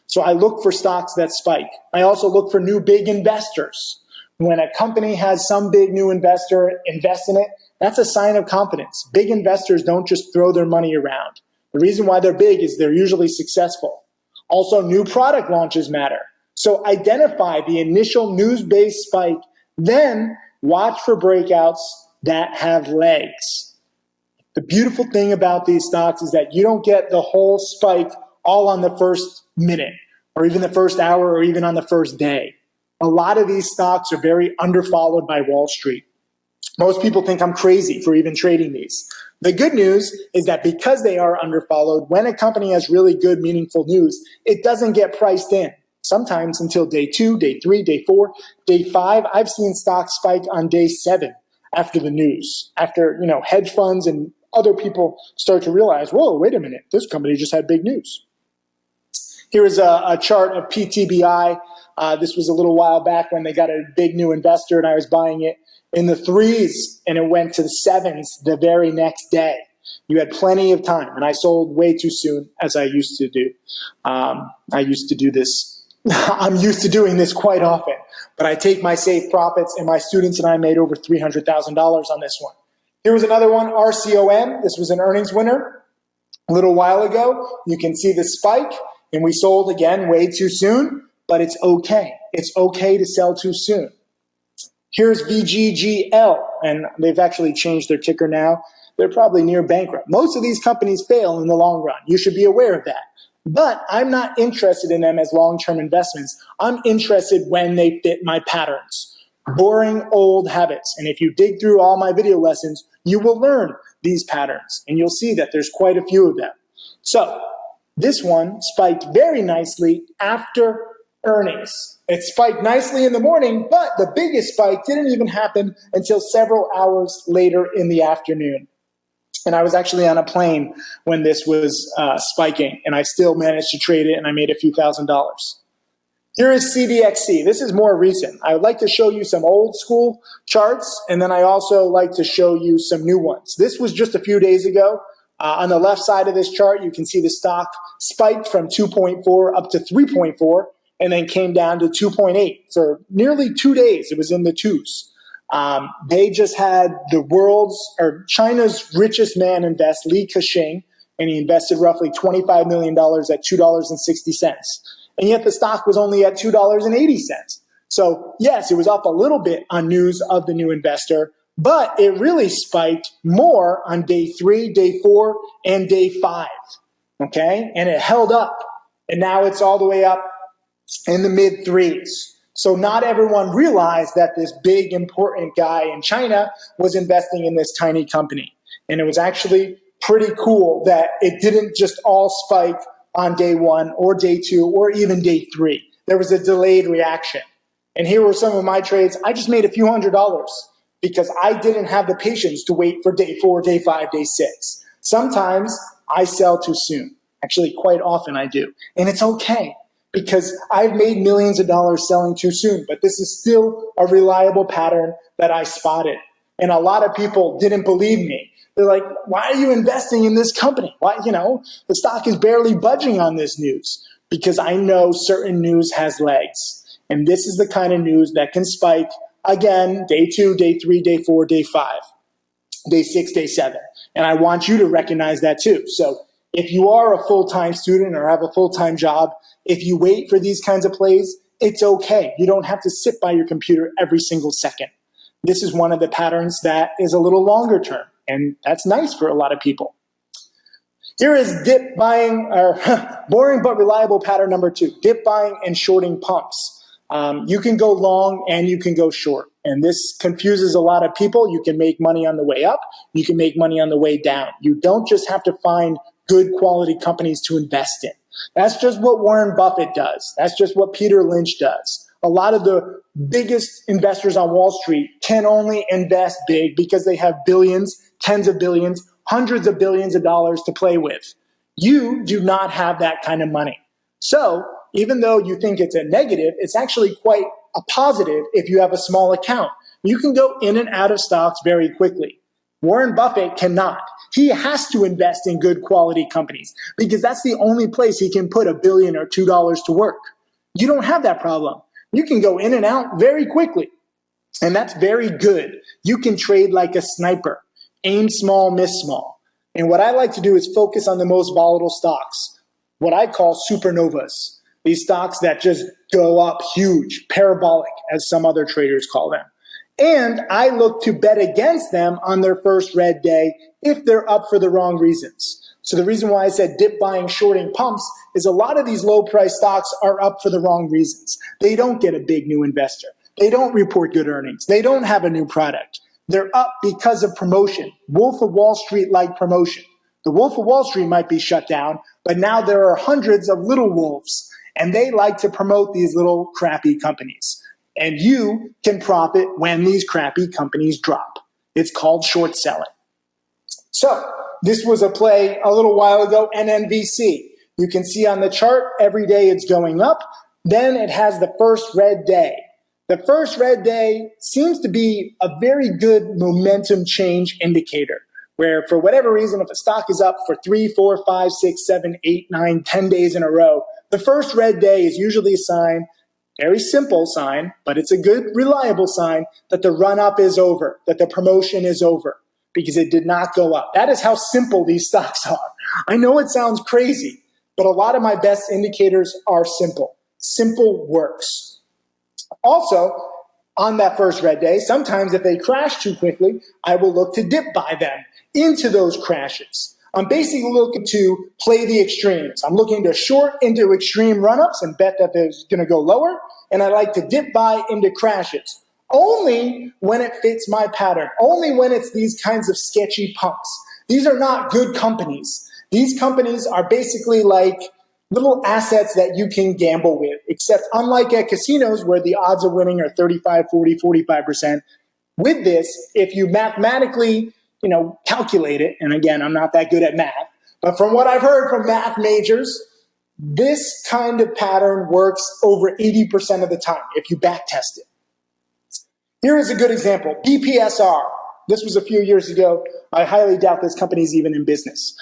So I look for stocks that spike. I also look for new big investors. When a company has some big new investor invest in it, that's a sign of confidence. Big investors don't just throw their money around. The reason why they're big is they're usually successful. Also, new product launches matter. So identify the initial news-based spike, then watch for breakouts that have legs. The beautiful thing about these stocks is that you don't get the whole spike all on the first minute, or even the first hour, or even on the first day. A lot of these stocks are very underfollowed by Wall Street. Most people think I'm crazy for even trading these. The good news is that because they are underfollowed, when a company has really good, meaningful news, it doesn't get priced in. Sometimes until day 2, day 3, day 4, day 5. I've seen stocks spike on day 7 after the news, after hedge funds and other people start to realize, whoa, wait a minute, this company just had big news. Here is a chart of PTBI. This was a little while back when they got a big new investor, and I was buying it in the 3s, and it went to the 7s the very next day. You had plenty of time, and I sold way too soon, as I used to do. I used to do this. I'm used to doing this quite often, but I take my safe profits, and my students and I made over $300,000 on this one. Here was another one, RCOM. This was an earnings winner a little while ago. You can see the spike, and we sold again way too soon, but it's okay. It's okay to sell too soon. Here's VGGL, and they've actually changed their ticker now. They're probably near bankrupt. Most of these companies fail in the long run. You should be aware of that. But I'm not interested in them as long-term investments. I'm interested when they fit my patterns. Boring old habits. And if you dig through all my video lessons, you will learn these patterns. And you'll see that there's quite a few of them. So This one spiked very nicely after earnings. It spiked nicely in the morning, but the biggest spike didn't even happen until several hours later in the afternoon. And I was actually on a plane when this was spiking, and I still managed to trade it, and I made a few $1,000s. Here is CDXC. This is more recent. I would like to show you some old school charts, and then I also like to show you some new ones. This was just a few days ago. On the left side of this chart, you can see the stock spiked from 2.4 up to 3.4, and then came down to 2.8 for nearly 2 days. It was in the twos. They just had China's richest man invest, Li Ka-shing, and he invested roughly $25 million at $2.60. And yet the stock was only at $2.80. So yes, it was up a little bit on news of the new investor, but it really spiked more on day 3, day 4, and day 5. Okay? And it held up. And now it's all the way up in the mid threes. So not everyone realized that this big, important guy in China was investing in this tiny company. And it was actually pretty cool that it didn't just all spike on day 1 or day 2 or even day 3. There was a delayed reaction. And here were some of my trades. I just made a few $100s because I didn't have the patience to wait for day 4, day 5, day 6. Sometimes I sell too soon. Actually, quite often I do. And it's okay because I've made millions of dollars selling too soon. But this is still a reliable pattern that I spotted. And a lot of people didn't believe me. They're like, why are you investing in this company? Why, the stock is barely budging on this news. Because I know certain news has legs. And this is the kind of news that can spike again, day 2, day 3, day 4, day 5, day 6, day 7. And I want you to recognize that too. So if you are a full-time student or have a full-time job, if you wait for these kinds of plays, it's okay. You don't have to sit by your computer every single second. This is one of the patterns that is a little longer term. And that's nice for a lot of people. Here is dip buying, or boring but reliable pattern number 2, dip buying and shorting pumps. You can go long and you can go short. And this confuses a lot of people. You can make money on the way up. You can make money on the way down. You don't just have to find good quality companies to invest in. That's just what Warren Buffett does. That's just what Peter Lynch does. A lot of the biggest investors on Wall Street can only invest big because they have billions, tens of billions, hundreds of billions of dollars to play with. You do not have that kind of money. So even though you think it's a negative, it's actually quite a positive if you have a small account. You can go in and out of stocks very quickly. Warren Buffett cannot. He has to invest in good quality companies because that's the only place he can put $1 billion or $2 to work. You don't have that problem. You can go in and out very quickly. And that's very good. You can trade like a sniper. Aim small, miss small. And what I like to do is focus on the most volatile stocks, what I call supernovas. These stocks that just go up huge, parabolic, as some other traders call them. And I look to bet against them on their first red day if they're up for the wrong reasons. So the reason why I said dip buying, shorting pumps is a lot of these low price stocks are up for the wrong reasons. They don't get a big new investor. They don't report good earnings. They don't have a new product. They're up because of promotion. Wolf of Wall Street-like promotion. The Wolf of Wall Street might be shut down, but now there are hundreds of little wolves, and they like to promote these little crappy companies. And you can profit when these crappy companies drop. It's called short selling. So this was a play a little while ago, NNVC. You can see on the chart, every day it's going up. Then it has the first red day. The first red day seems to be a very good momentum change indicator, where for whatever reason, if a stock is up for 3, 4, 5, 6, 7, 8, 9, 10 days in a row, the first red day is usually a sign, very simple sign, but it's a good, reliable sign that the run-up is over, that the promotion is over, because it did not go up. That is how simple these stocks are. I know it sounds crazy, but a lot of my best indicators are simple. Simple works. Also, on that first red day, sometimes if they crash too quickly, I will look to dip buy them into those crashes. I'm basically looking to play the extremes. I'm looking to short into extreme run-ups and bet that there's going to go lower, and I like to dip buy into crashes. Only when it fits my pattern. Only when it's these kinds of sketchy pumps. These are not good companies. These companies are basically like little assets that you can gamble with, except unlike at casinos where the odds of winning are 35, 40, 45%, with this, if you mathematically, calculate it, and again, I'm not that good at math, but from what I've heard from math majors, this kind of pattern works over 80% of the time if you back test it. Here is a good example, BPSR. This was a few years ago. I highly doubt this company's even in business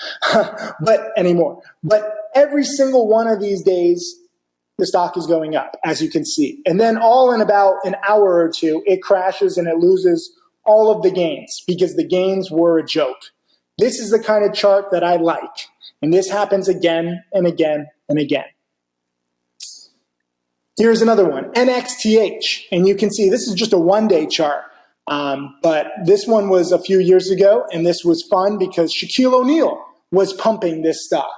but anymore. But every single one of these days, the stock is going up, as you can see. And then all in about an hour or two, it crashes and it loses all of the gains because the gains were a joke. This is the kind of chart that I like. And this happens again and again and again. Here's another one, NXTH. And you can see this is just a one-day chart. But this one was a few years ago, and this was fun because Shaquille O'Neal was pumping this stock.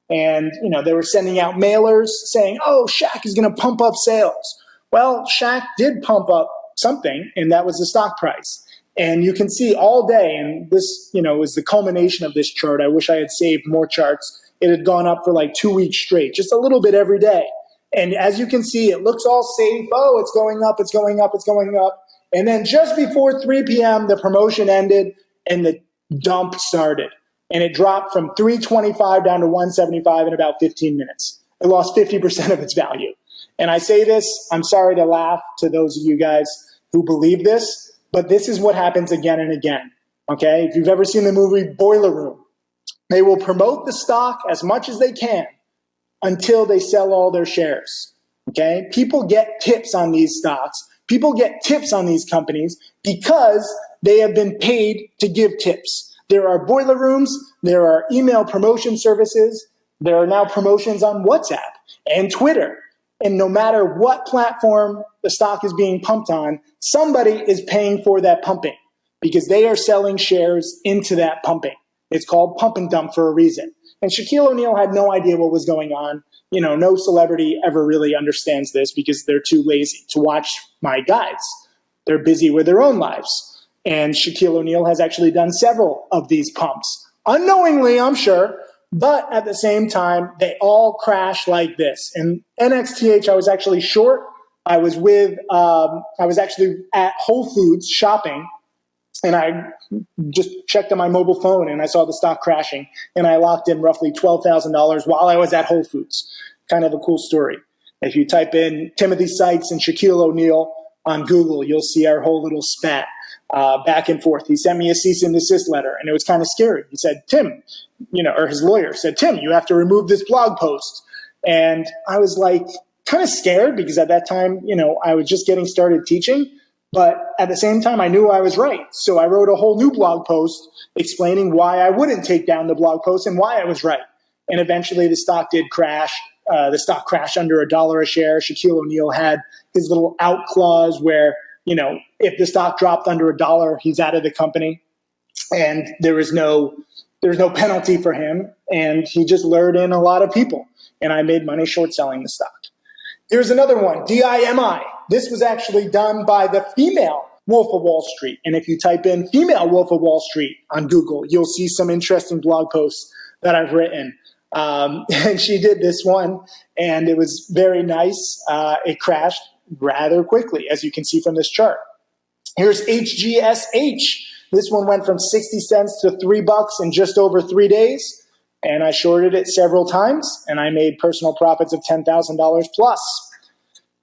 And, they were sending out mailers saying, oh, Shaq is going to pump up sales. Well, Shaq did pump up something, and that was the stock price. And you can see all day, and this, is the culmination of this chart. I wish I had saved more charts. It had gone up for like 2 weeks straight, just a little bit every day. And as you can see, it looks all safe. Oh, it's going up, it's going up, it's going up. And then just before 3 p.m., the promotion ended and the dump started. And it dropped from 325 down to 175 in about 15 minutes. It lost 50% of its value. And I say this, I'm sorry to laugh to those of you guys who believe this, but this is what happens again and again. Okay? If you've ever seen the movie Boiler Room, they will promote the stock as much as they can until they sell all their shares. Okay? People get tips on these stocks. People get tips on these companies because they have been paid to give tips. There are boiler rooms, there are email promotion services, there are now promotions on WhatsApp and Twitter. And no matter what platform the stock is being pumped on, somebody is paying for that pumping because they are selling shares into that pumping. It's called pump and dump for a reason. And Shaquille O'Neal had no idea what was going on. No celebrity ever really understands this because they're too lazy to watch my guides. They're busy with their own lives. And Shaquille O'Neal has actually done several of these pumps. Unknowingly, I'm sure, but at the same time, they all crash like this. And NXTH, I was actually short. I was actually at Whole Foods shopping, and I just checked on my mobile phone and I saw the stock crashing, and I locked in roughly $12,000 while I was at Whole Foods. Kind of a cool story. If you type in Timothy Sykes and Shaquille O'Neal on Google, you'll see our whole little spat back and forth. He sent me a cease and desist letter, and it was kind of scary. He said, Tim, or his lawyer said, Tim, you have to remove this blog post. And I was like kind of scared because at that time, I was just getting started teaching. But at the same time, I knew I was right. So I wrote a whole new blog post explaining why I wouldn't take down the blog post and why I was right. And eventually the stock did crash. The stock crashed under $1 a share. Shaquille O'Neal had his little out clause where, if the stock dropped under $1, he's out of the company. And there was no penalty for him. And he just lured in a lot of people. And I made money short selling the stock. Here's another one, DIMI. This was actually done by the female Wolf of Wall Street. And if you type in female Wolf of Wall Street on Google, you'll see some interesting blog posts that I've written. And she did this one, and it was very nice. It crashed rather quickly, as you can see from this chart. Here's HGSH. This one went from 60 cents to $3 in just over 3 days. And I shorted it several times, and I made personal profits of $10,000 plus.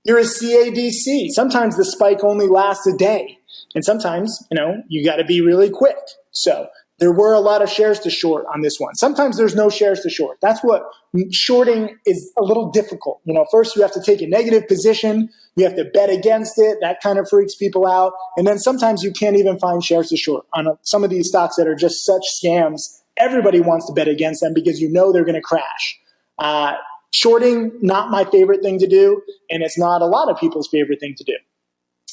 Here is CADC. Sometimes the spike only lasts a day. And sometimes, you got to be really quick. So there were a lot of shares to short on this one. Sometimes there's no shares to short. That's what shorting is a little difficult. First you have to take a negative position. You have to bet against it. That kind of freaks people out. And then sometimes you can't even find shares to short. On some of these stocks that are just such scams, everybody wants to bet against them because they're going to crash. Shorting, not my favorite thing to do, and it's not a lot of people's favorite thing to do.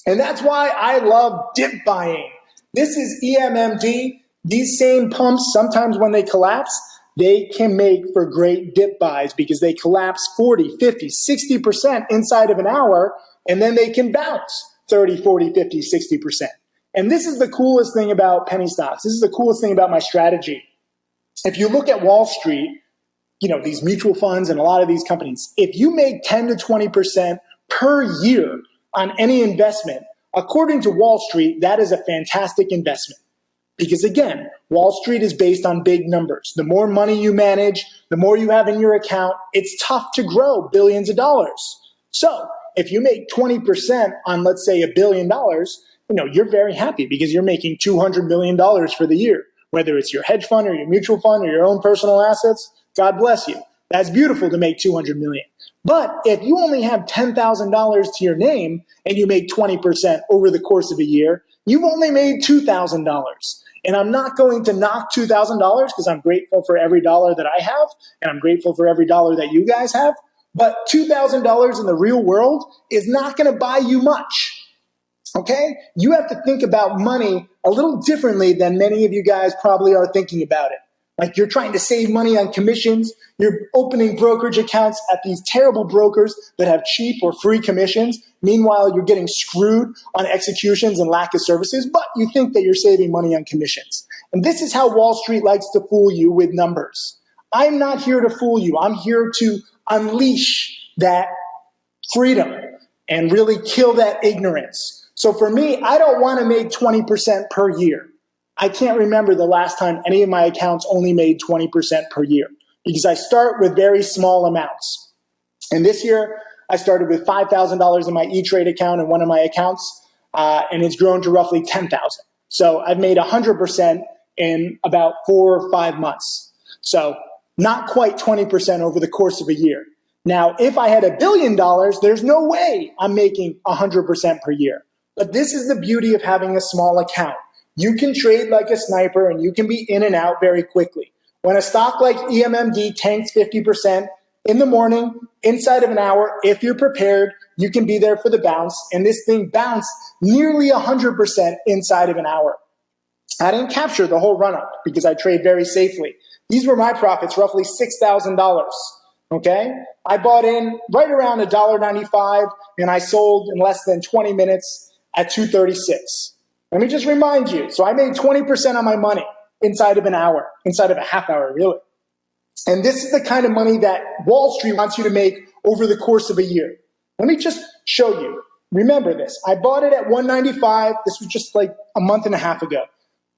And that's why I love dip buying. This is EMMD. These same pumps, sometimes when they collapse, they can make for great dip buys because they collapse 40, 50, 60% inside of an hour, and then they can bounce 30, 40, 50, 60%. And this is the coolest thing about penny stocks. This is the coolest thing about my strategy. if you look at Wall Street, these mutual funds and a lot of these companies, if you make 10 to 20% per year on any investment, according to Wall Street, that is a fantastic investment. Because again, Wall Street is based on big numbers. The more money you manage, the more you have in your account, it's tough to grow billions of dollars. So if you make 20% on, let's say, $1 billion, you're very happy because you're making $200 million for the year. Whether it's your hedge fund or your mutual fund or your own personal assets, God bless you. That's beautiful to make $200 million. But if you only have $10,000 to your name and you make 20% over the course of a year, you've only made $2,000. And I'm not going to knock $2,000 because I'm grateful for every dollar that I have, and I'm grateful for every dollar that you guys have. But $2,000 in the real world is not going to buy you much. Okay? You have to think about money a little differently than many of you guys probably are thinking about it. Like you're trying to save money on commissions. You're opening brokerage accounts at these terrible brokers that have cheap or free commissions. Meanwhile, you're getting screwed on executions and lack of services, but you think that you're saving money on commissions. And this is how Wall Street likes to fool you with numbers. I'm not here to fool you. I'm here to unleash that freedom and really kill that ignorance. So for me, I don't want to make 20% per year. I can't remember the last time any of my accounts only made 20% per year because I start with very small amounts. And this year, I started with $5,000 in my E-Trade account in one of my accounts, and it's grown to roughly $10,000. So I've made 100% in about 4 or 5 months. So not quite 20% over the course of a year. Now, if I had $1 billion, there's no way I'm making 100% per year. But this is the beauty of having a small account. You can trade like a sniper and you can be in and out very quickly. When a stock like EMMD tanks 50% in the morning, inside of an hour, if you're prepared, you can be there for the bounce. And this thing bounced nearly 100% inside of an hour. I didn't capture the whole run-up because I trade very safely. These were my profits, roughly $6,000. Okay? I bought in right around $1.95 and I sold in less than 20 minutes at $2.36. Let me just remind you. So I made 20% of my money inside of an hour, inside of a half hour, really. And this is the kind of money that Wall Street wants you to make over the course of a year. Let me just show you. Remember this. I bought it at $195. This was just like a month and a half ago.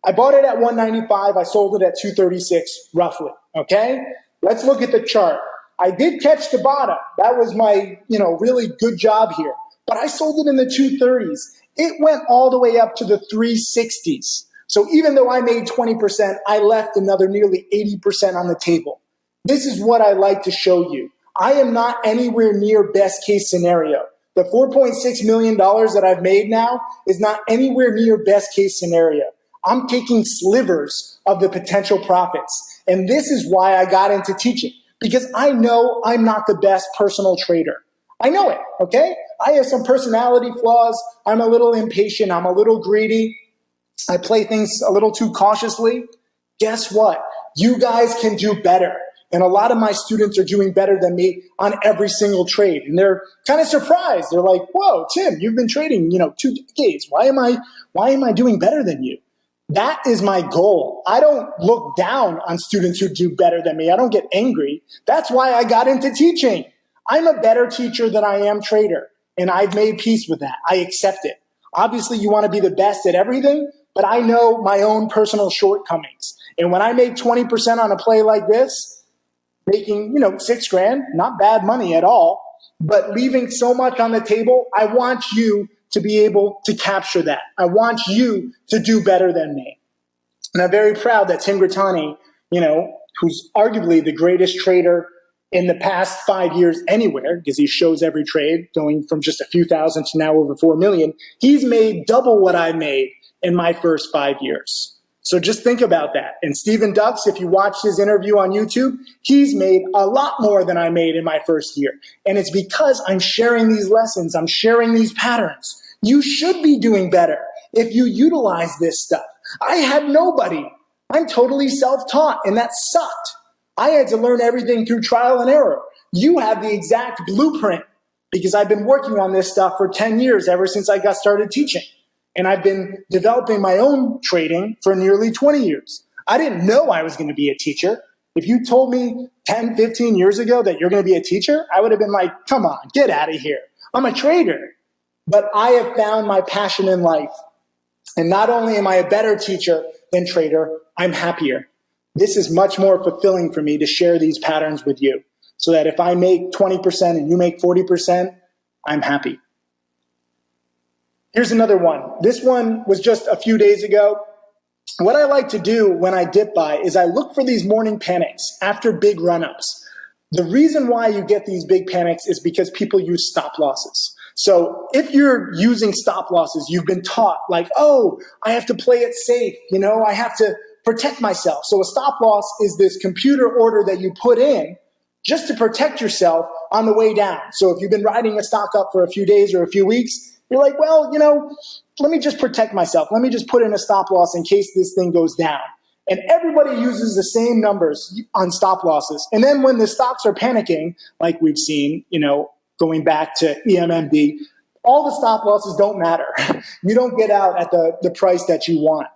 I bought it at $195. I sold it at $2.36, roughly. Okay? Let's look at the chart. I did catch the bottom. That was my, really good job here. But I sold it in the 230s. It went all the way up to the 360s. So even though I made 20%, I left another nearly 80% on the table. This is what I like to show you. I am not anywhere near best case scenario. The $4.6 million that I've made now is not anywhere near best case scenario. I'm taking slivers of the potential profits. And this is why I got into teaching, because I know I'm not the best personal trader. I know it, okay? I have some personality flaws. I'm a little impatient. I'm a little greedy. I play things a little too cautiously. Guess what? You guys can do better. And a lot of my students are doing better than me on every single trade. And they're kind of surprised. They're like, whoa, Tim, you've been trading, 2 decades. Why am I doing better than you? That is my goal. I don't look down on students who do better than me. I don't get angry. That's why I got into teaching. I'm a better teacher than I am trader, and I've made peace with that. I accept it. Obviously, you want to be the best at everything, but I know my own personal shortcomings. And when I make 20% on a play like this, making, $6,000, not bad money at all, but leaving so much on the table, I want you to be able to capture that. I want you to do better than me. And I'm very proud that Tim Grittani, who's arguably the greatest trader in the past 5 years anywhere, because he shows every trade going from just a few thousand to now over 4 million, he's made double what I made in my first 5 years. So just think about that. And Stephen Ducks, if you watch his interview on YouTube, he's made a lot more than I made in my first year. And it's because I'm sharing these lessons. I'm sharing these patterns. You should be doing better if you utilize this stuff. I had nobody. I'm totally self-taught, and that sucked. I had to learn everything through trial and error. You have the exact blueprint because I've been working on this stuff for 10 years, ever since I got started teaching. And I've been developing my own trading for nearly 20 years. I didn't know I was going to be a teacher. If you told me 10, 15 years ago that you're going to be a teacher, I would have been like, come on, get out of here. I'm a trader. But I have found my passion in life. And not only am I a better teacher than trader, I'm happier. This is much more fulfilling for me to share these patterns with you so that if I make 20% and you make 40%, I'm happy. Here's another one. This one was just a few days ago. What I like to do when I dip buy is I look for these morning panics after big run-ups. The reason why you get these big panics is because people use stop losses. So if you're using stop losses, you've been taught like, oh, I have to play it safe. I have to protect myself. So a stop loss is this computer order that you put in just to protect yourself on the way down. So if you've been riding a stock up for a few days or a few weeks, you're like, well, let me just protect myself. Let me just put in a stop loss in case this thing goes down. And everybody uses the same numbers on stop losses. And then when the stocks are panicking, like we've seen, going back to EMMD, all the stop losses don't matter. You don't get out at the price that you want.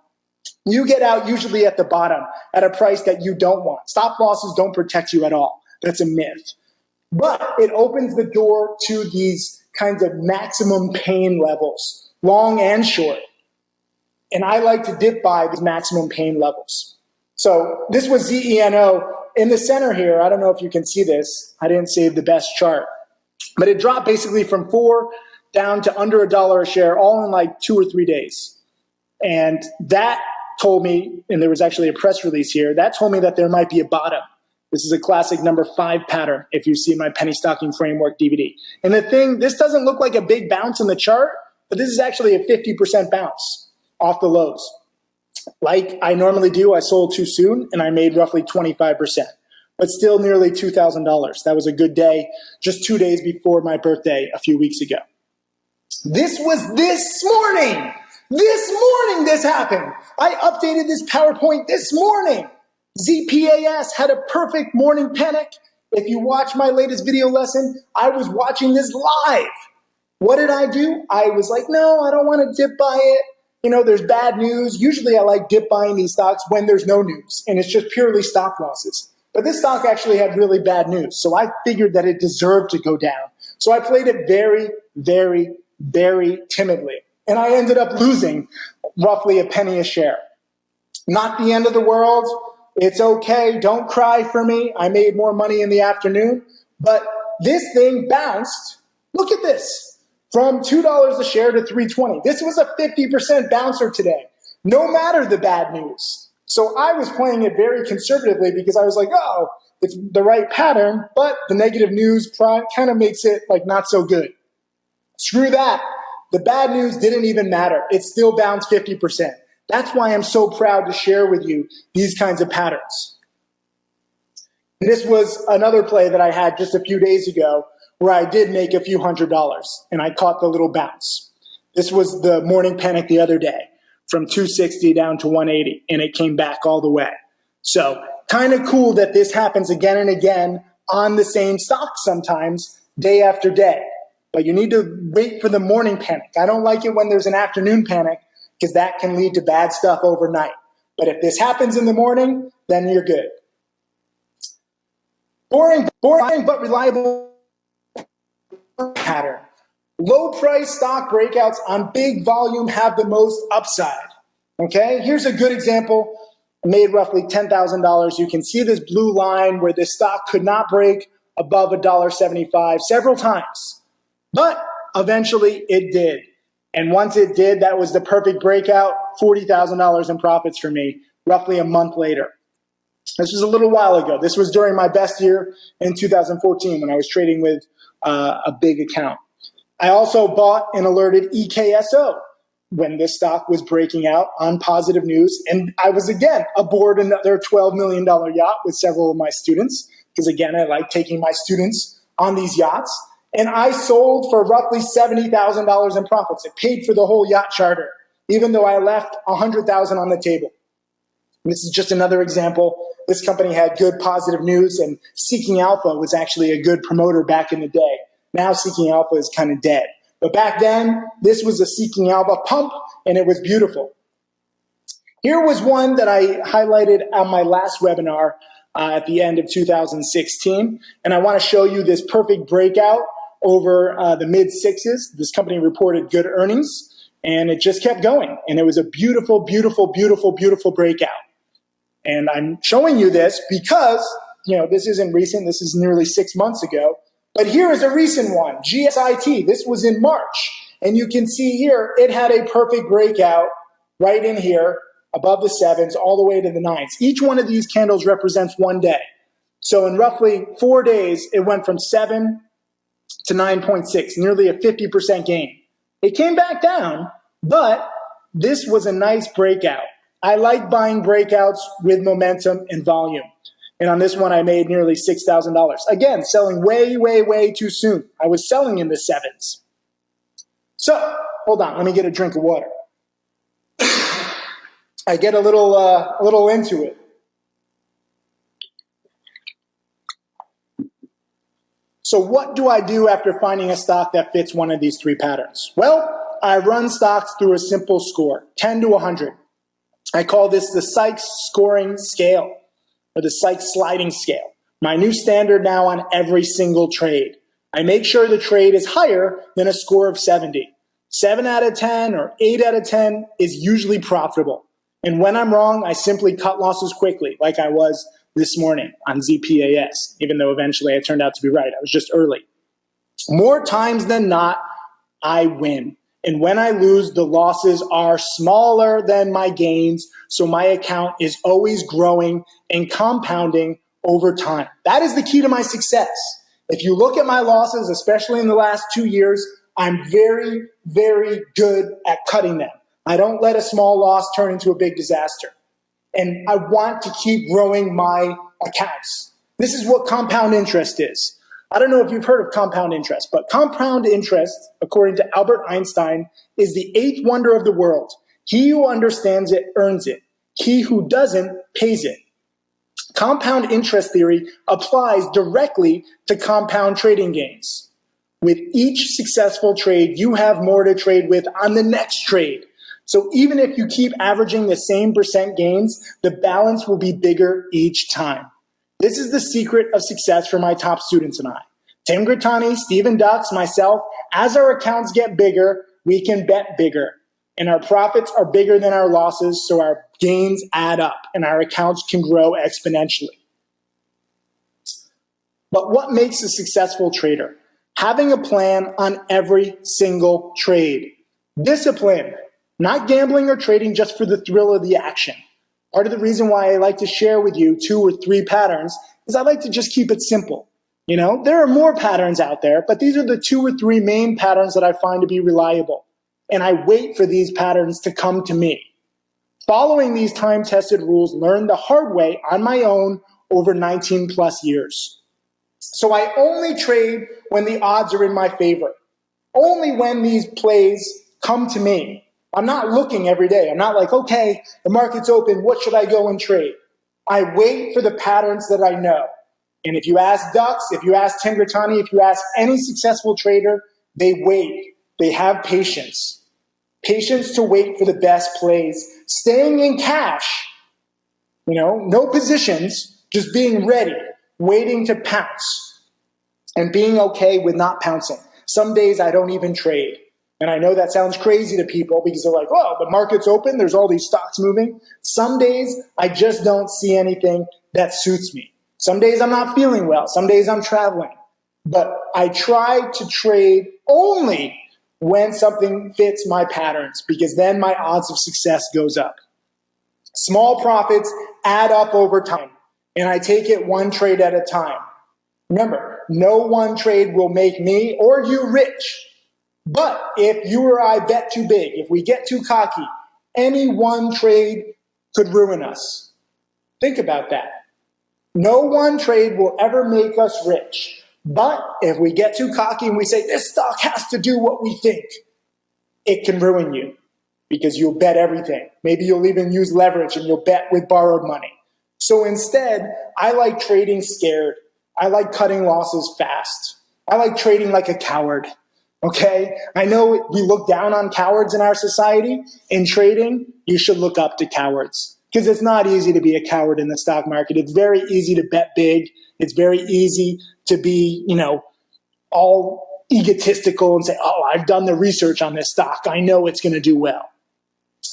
You get out usually at the bottom at a price that you don't want. Stop losses don't protect you at all. That's a myth. But it opens the door to these kinds of maximum pain levels, long and short. And I like to dip buy these maximum pain levels. So this was ZENO in the center here. I don't know if you can see this. I didn't save the best chart. But it dropped basically from 4 down to under $1 a share, all in like 2 or 3 days. And that told me, and there was actually a press release here, that told me that there might be a bottom. This is a classic number 5 pattern if you see my penny stocking framework DVD. And this doesn't look like a big bounce in the chart, but this is actually a 50% bounce off the lows. Like I normally do, I sold too soon and I made roughly 25%, but still nearly $2,000. That was a good day, just 2 days before my birthday a few weeks ago. This was this morning. This morning this happened. I updated this PowerPoint this morning. ZPAS had a perfect morning panic. If you watch my latest video lesson, I was watching this live. What did I do? I was like, no, I don't want to dip buy it. There's bad news. Usually I like dip buying these stocks when there's no news and it's just purely stop losses. But this stock actually had really bad news. So I figured that it deserved to go down. So I played it very, very, very timidly. And I ended up losing roughly a penny a share. Not the end of the world. It's okay. Don't cry for me. I made more money in the afternoon. But this thing bounced. Look at this. From $2 a share to $3.20. This was a 50% bouncer today. No matter the bad news. So I was playing it very conservatively because I was like, oh, it's the right pattern, but the negative news kind of makes it like not so good. Screw that. The bad news didn't even matter. It still bounced 50%. That's why I'm so proud to share with you these kinds of patterns. And this was another play that I had just a few days ago where I did make a few $100s and I caught the little bounce. This was the morning panic the other day from 260 down to 180 and it came back all the way. So kind of cool that this happens again and again on the same stock sometimes day after day. But you need to wait for the morning panic. I don't like it when there's an afternoon panic because that can lead to bad stuff overnight. But if this happens in the morning, then you're good. Boring but reliable pattern. Low price stock breakouts on big volume have the most upside. Okay, here's a good example. I made roughly $10,000. You can see this blue line where this stock could not break above $1.75 several times. But eventually it did. And once it did, that was the perfect breakout, $40,000 in profits for me, roughly a month later. This was a little while ago. This was during my best year in 2014 when I was trading with a big account. I also bought and alerted EKSO when this stock was breaking out on positive news. And I was, again, aboard another $12 million yacht with several of my students, because, again, I like taking my students on these yachts. And I sold for roughly $70,000 in profits. It paid for the whole yacht charter, even though I left $100,000 on the table. And this is just another example. This company had good positive news, and Seeking Alpha was actually a good promoter back in the day. Now Seeking Alpha is kind of dead. But back then, this was a Seeking Alpha pump, and it was beautiful. Here was one that I highlighted on my last webinar at the end of 2016. And I want to show you this perfect breakout over the mid sixes. This company reported good earnings and it just kept going. And it was a beautiful, beautiful, beautiful, beautiful breakout. And I'm showing you this because, this isn't recent. This is nearly 6 months ago. But here is a recent one, GSIT. This was in March. And you can see here, it had a perfect breakout right in here, above the sevens, all the way to the nines. Each one of these candles represents one day. So in roughly 4 days, it went from 7 to 9.6, nearly a 50% gain. It came back down, but this was a nice breakout. I like buying breakouts with momentum and volume. And on this one, I made nearly $6,000. Again, selling way, way, way too soon. I was selling in the sevens. So, hold on, let me get a drink of water. I get a little into it. So what do I do after finding a stock that fits one of these three patterns? Well, I run stocks through a simple score, 10 to 100. I call this the Sykes scoring scale, or the Sykes sliding scale. My new standard now on every single trade. I make sure the trade is higher than a score of 70. 7 out of 10 or 8 out of 10 is usually profitable. And when I'm wrong, I simply cut losses quickly, like I was this morning on ZPAS, even though eventually I turned out to be right. I was just early. More times than not, I win. And when I lose, the losses are smaller than my gains, so my account is always growing and compounding over time. That is the key to my success. If you look at my losses, especially in the last 2 years, I'm very, very good at cutting them. I don't let a small loss turn into a big disaster. And I want to keep growing my accounts. This is what compound interest is. I don't know if you've heard of compound interest, but compound interest, according to Albert Einstein, is the eighth wonder of the world. He who understands it earns it. He who doesn't pays it. Compound interest theory applies directly to compound trading gains. With each successful trade, you have more to trade with on the next trade. So even if you keep averaging the same percent gains, the balance will be bigger each time. This is the secret of success for my top students and I. Tim Grittani, Stephen Dux, myself, as our accounts get bigger, we can bet bigger. And our profits are bigger than our losses, so our gains add up and our accounts can grow exponentially. But what makes a successful trader? Having a plan on every single trade. Discipline. Not gambling or trading just for the thrill of the action. Part of the reason why I like to share with you 2 or 3 patterns is I like to just keep it simple. There are more patterns out there, but these are the 2 or 3 main patterns that I find to be reliable. And I wait for these patterns to come to me. Following these time-tested rules learned the hard way on my own over 19 plus years. So I only trade when the odds are in my favor. Only when these plays come to me. I'm not looking every day. I'm not like, okay, the market's open, what should I go and trade? I wait for the patterns that I know. And if you ask Dux, if you ask Tim Grittani, if you ask any successful trader, they wait. They have patience. Patience to wait for the best plays. Staying in cash. No positions, just being ready, waiting to pounce. And being okay with not pouncing. Some days I don't even trade. And I know that sounds crazy to people because they're like, oh, the market's open, there's all these stocks moving. Some days I just don't see anything that suits me. Some days I'm not feeling well. Some days I'm traveling. But I try to trade only when something fits my patterns because then my odds of success goes up. Small profits add up over time, and I take it one trade at a time. Remember, no one trade will make me or you rich. But if you or I bet too big, if we get too cocky, any one trade could ruin us. Think about that. No one trade will ever make us rich. But if we get too cocky and we say, this stock has to do what we think, it can ruin you because you'll bet everything. Maybe you'll even use leverage and you'll bet with borrowed money. So instead, I like trading scared. I like cutting losses fast. I like trading like a coward. Okay? I know we look down on cowards in our society. In trading, you should look up to cowards because it's not easy to be a coward in the stock market. It's very easy to bet big. It's very easy to be, all egotistical and say, oh, I've done the research on this stock. I know it's going to do well.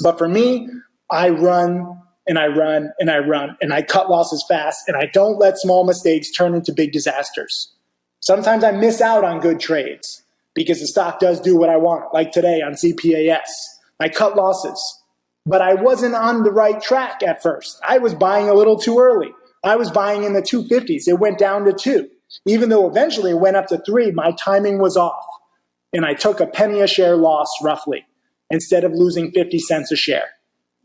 But for me, I run and I run and I run and I cut losses fast and I don't let small mistakes turn into big disasters. Sometimes I miss out on good trades because the stock does do what I want, like today on CPAS. I cut losses, but I wasn't on the right track at first. I was buying a little too early. I was buying in the 250s. It went down to 2. Even though eventually it went up to 3, my timing was off. And I took a penny a share loss roughly instead of losing 50 cents a share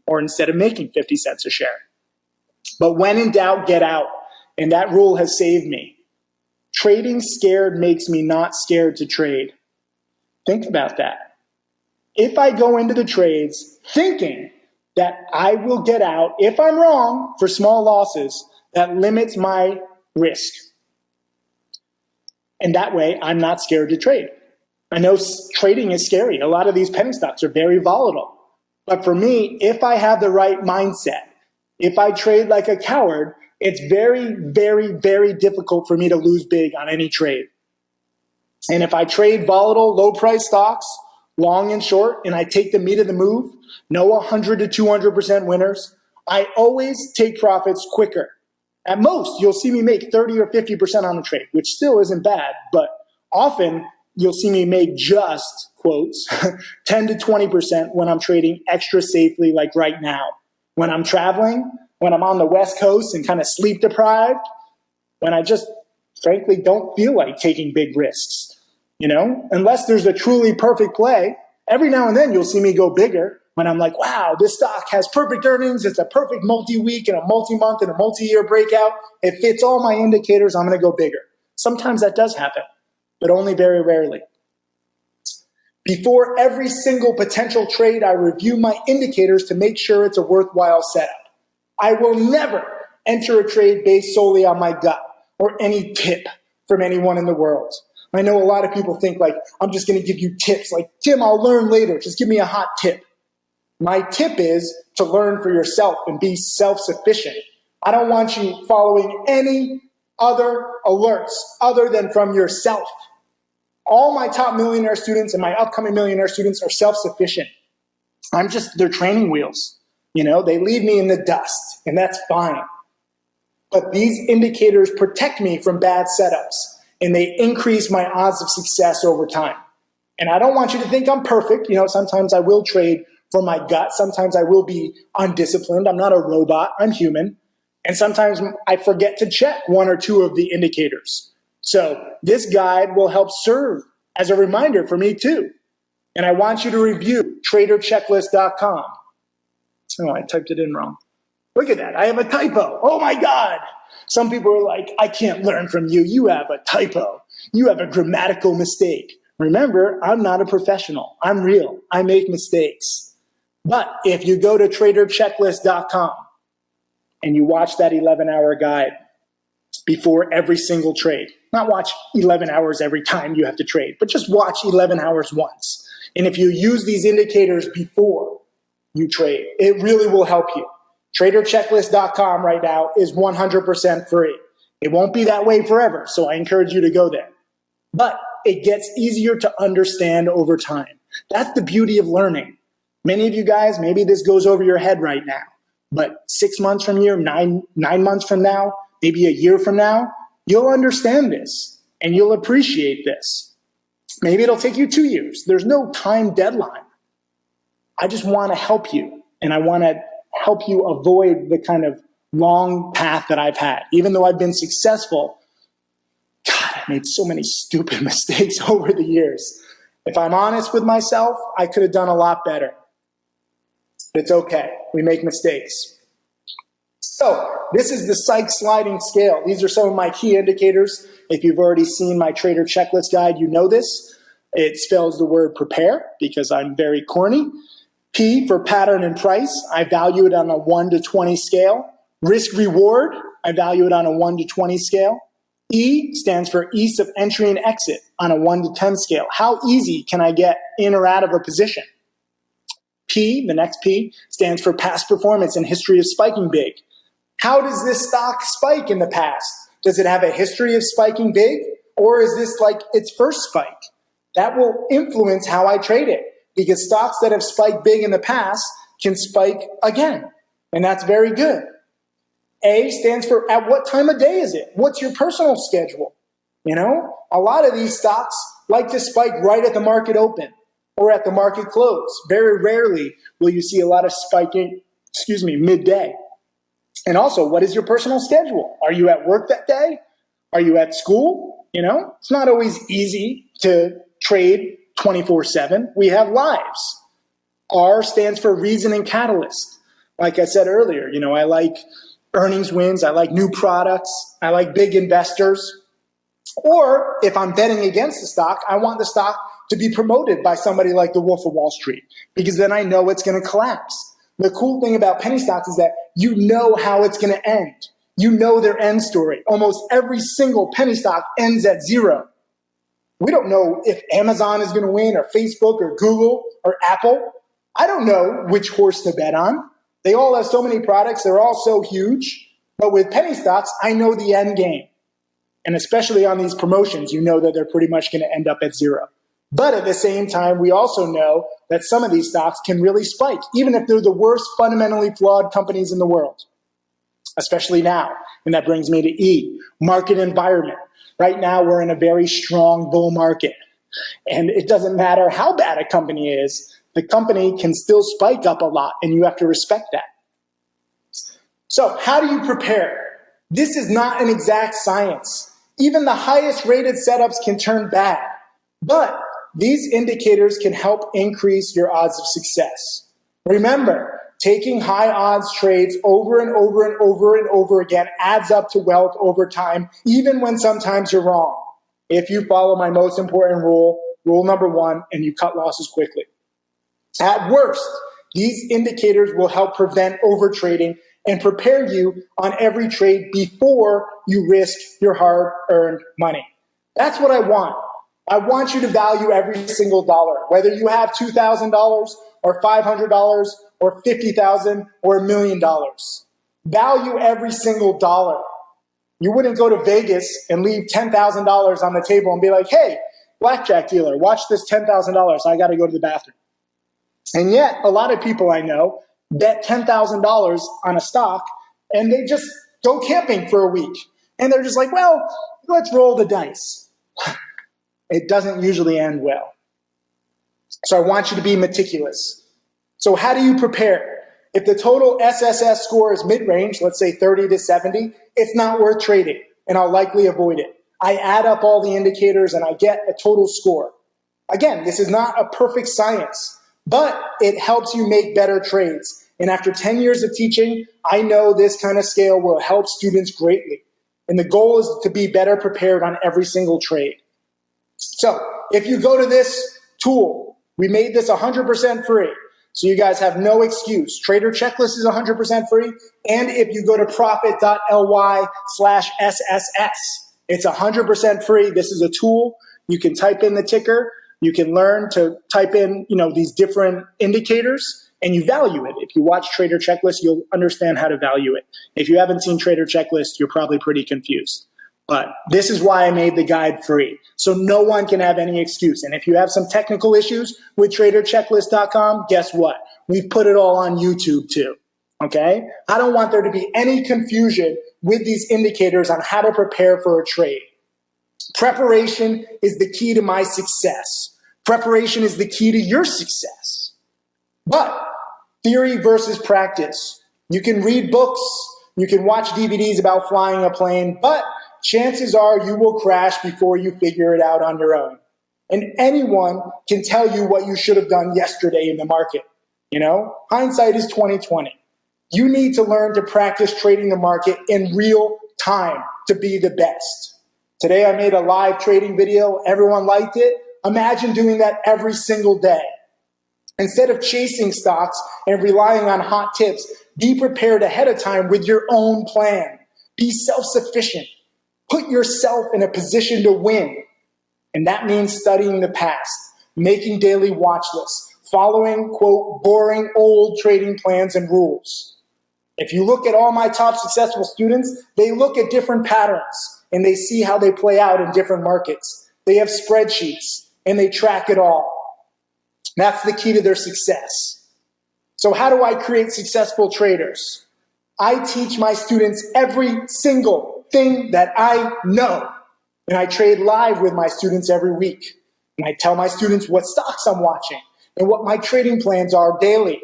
or instead of making 50 cents a share. But when in doubt, get out. And that rule has saved me. Trading scared makes me not scared to trade. Think about that. If I go into the trades thinking that I will get out, if I'm wrong, for small losses, that limits my risk. And that way, I'm not scared to trade. I know trading is scary. A lot of these penny stocks are very volatile. But for me, if I have the right mindset, if I trade like a coward, it's very, very, very difficult for me to lose big on any trade. And if I trade volatile, low-price stocks, long and short, and I take the meat of the move, no 100 to 200% winners, I always take profits quicker. At most, you'll see me make 30 or 50% on a trade, which still isn't bad, but often you'll see me make just, quotes, 10 to 20% when I'm trading extra safely like right now. When I'm traveling, when I'm on the West Coast and kind of sleep deprived, when I just frankly don't feel like taking big risks. Unless there's a truly perfect play, every now and then you'll see me go bigger when I'm like, wow, this stock has perfect earnings. It's a perfect multi-week and a multi-month and a multi-year breakout. It fits all my indicators. I'm going to go bigger. Sometimes that does happen, but only very rarely. Before every single potential trade, I review my indicators to make sure it's a worthwhile setup. I will never enter a trade based solely on my gut or any tip from anyone in the world. I know a lot of people think like, I'm just going to give you tips. Like, Tim, I'll learn later. Just give me a hot tip. My tip is to learn for yourself and be self-sufficient. I don't want you following any other alerts other than from yourself. All my top millionaire students and my upcoming millionaire students are self-sufficient. I'm just their training wheels. They leave me in the dust, and that's fine. But these indicators protect me from bad setups, and they increase my odds of success over time. And I don't want you to think I'm perfect. Sometimes I will trade for my gut. Sometimes I will be undisciplined. I'm not a robot. I'm human. And sometimes I forget to check one or two of the indicators. So this guide will help serve as a reminder for me too. And I want you to review traderchecklist.com. Oh, I typed it in wrong. Look at that. I have a typo. Oh my God. Some people are like, I can't learn from you. You have a typo. You have a grammatical mistake. Remember, I'm not a professional. I'm real. I make mistakes. But if you go to traderchecklist.com and you watch that 11-hour guide before every single trade, not watch 11 hours every time you have to trade, but just watch 11 hours once. And if you use these indicators before you trade, it really will help you. Traderchecklist.com right now is 100% free. It won't be that way forever, so I encourage you to go there. But it gets easier to understand over time. That's the beauty of learning. Many of you guys, maybe this goes over your head right now, but 6 months from here, nine months from now, maybe a year from now, you'll understand this and you'll appreciate this. Maybe it'll take you 2 years. There's no time deadline. I just want to help you, and I want to help you avoid the kind of long path that I've had. Even though I've been successful, God, I made so many stupid mistakes over the years. If I'm honest with myself, I could have done a lot better. It's okay. We make mistakes. So this is the Sykes sliding scale. These are some of my key indicators. If you've already seen my Trader Checklist guide, you know this. It spells the word prepare because I'm very corny. P for pattern and price. I value it on a 1 to 20 scale. Risk reward. I value it on a 1 to 20 scale. E stands for ease of entry and exit on a 1 to 10 scale. How easy can I get in or out of a position? P, the next P, stands for past performance and history of spiking big. How does this stock spike in the past? Does it have a history of spiking big? Or is this like its first spike? That will influence how I trade it, because stocks that have spiked big in the past can spike again. And that's very good. A stands for at what time of day is it? What's your personal schedule? You know, a lot of these stocks like to spike right at the market open or at the market close. Very rarely will you see a lot of spiking, midday. And also, what is your personal schedule? Are you at work that day? Are you at school? You know, it's not always easy to trade 24/7. We have lives. R stands for reason and catalyst. Like I said earlier, you know, I like earnings wins. I like new products. I like big investors. Or if I'm betting against the stock, I want the stock to be promoted by somebody like the Wolf of Wall Street, because then I know it's going to collapse. The cool thing about penny stocks is that you know how it's going to end. You know their end story. Almost every single penny stock ends at zero. We don't know if Amazon is going to win, or Facebook, or Google, or Apple. I don't know which horse to bet on. They all have so many products. They're all so huge. But with penny stocks, I know the end game. And especially on these promotions, you know that they're pretty much going to end up at zero. But at the same time, we also know that some of these stocks can really spike, even if they're the worst fundamentally flawed companies in the world, especially now. And that brings me to E, market environment. Right now, we're in a very strong bull market. And it doesn't matter how bad a company is, the company can still spike up a lot, and you have to respect that. So how do you prepare? This is not an exact science. Even the highest rated setups can turn bad. But these indicators can help increase your odds of success. Remember, taking high odds trades over and over and over and over again adds up to wealth over time, even when sometimes you're wrong. If you follow my most important rule, rule number 1, and you cut losses quickly. At worst, these indicators will help prevent overtrading and prepare you on every trade before you risk your hard-earned money. That's what I want. I want you to value every single dollar, whether you have $2,000 or $500 or $50,000 or $1 million. Value every single dollar. You wouldn't go to Vegas and leave $10,000 on the table and be like, hey, blackjack dealer, watch this $10,000. I got to go to the bathroom. And yet, a lot of people I know bet $10,000 on a stock and they just go camping for a week. And they're just like, well, let's roll the dice. It doesn't usually end well. So I want you to be meticulous. So how do you prepare? If the total SSS score is mid-range, let's say 30 to 70, it's not worth trading, and I'll likely avoid it. I add up all the indicators and I get a total score. Again, this is not a perfect science, but it helps you make better trades. And after 10 years of teaching, I know this kind of scale will help students greatly. And the goal is to be better prepared on every single trade. So if you go to this tool, we made this 100% free. So you guys have no excuse. Trader Checklist is 100% free. And if you go to profit.ly/SSS, it's 100% free. This is a tool. You can type in the ticker. You can learn to type in, these different indicators, and you value it. If you watch Trader Checklist, you'll understand how to value it. If you haven't seen Trader Checklist, you're probably pretty confused. But this is why I made the guide free, so no one can have any excuse. And if you have some technical issues with TraderChecklist.com, guess what? We put it all on YouTube too, okay? I don't want there to be any confusion with these indicators on how to prepare for a trade. Preparation is the key to my success. Preparation is the key to your success. But theory versus practice. You can read books, you can watch DVDs about flying a plane, but chances are you will crash before you figure it out on your own. And anyone can tell you what you should have done yesterday in the market. Hindsight is 20/20. You need to learn to practice trading the market in real time to be the best. Today I made a live trading video. Everyone liked it. Imagine doing that every single day. Instead of chasing stocks and relying on hot tips, be prepared ahead of time with your own plan. Be self-sufficient. Put yourself in a position to win. And that means studying the past, making daily watch lists, following, quote, boring old trading plans and rules. If you look at all my top successful students, they look at different patterns and they see how they play out in different markets. They have spreadsheets and they track it all. That's the key to their success. So how do I create successful traders? I teach my students every single thing that I know. And I trade live with my students every week. And I tell my students what stocks I'm watching and what my trading plans are daily.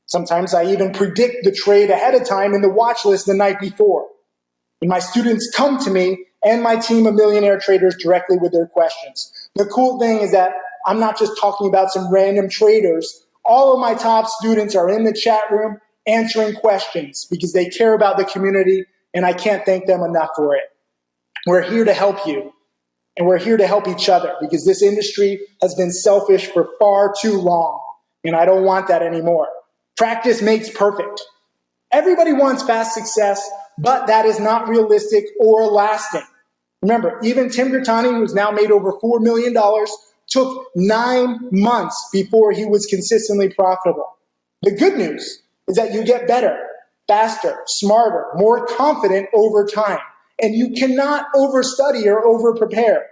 Sometimes I even predict the trade ahead of time in the watch list the night before. And my students come to me and my team of millionaire traders directly with their questions. The cool thing is that I'm not just talking about some random traders. All of my top students are in the chat room answering questions because they care about the community, and I can't thank them enough for it. We're here to help you, and we're here to help each other because this industry has been selfish for far too long, and I don't want that anymore. Practice makes perfect. Everybody wants fast success, but that is not realistic or lasting. Remember, even Tim Grittani, who's now made over $4 million, took 9 months before he was consistently profitable. The good news is that you get better, faster, smarter, more confident over time. And you cannot overstudy or overprepare.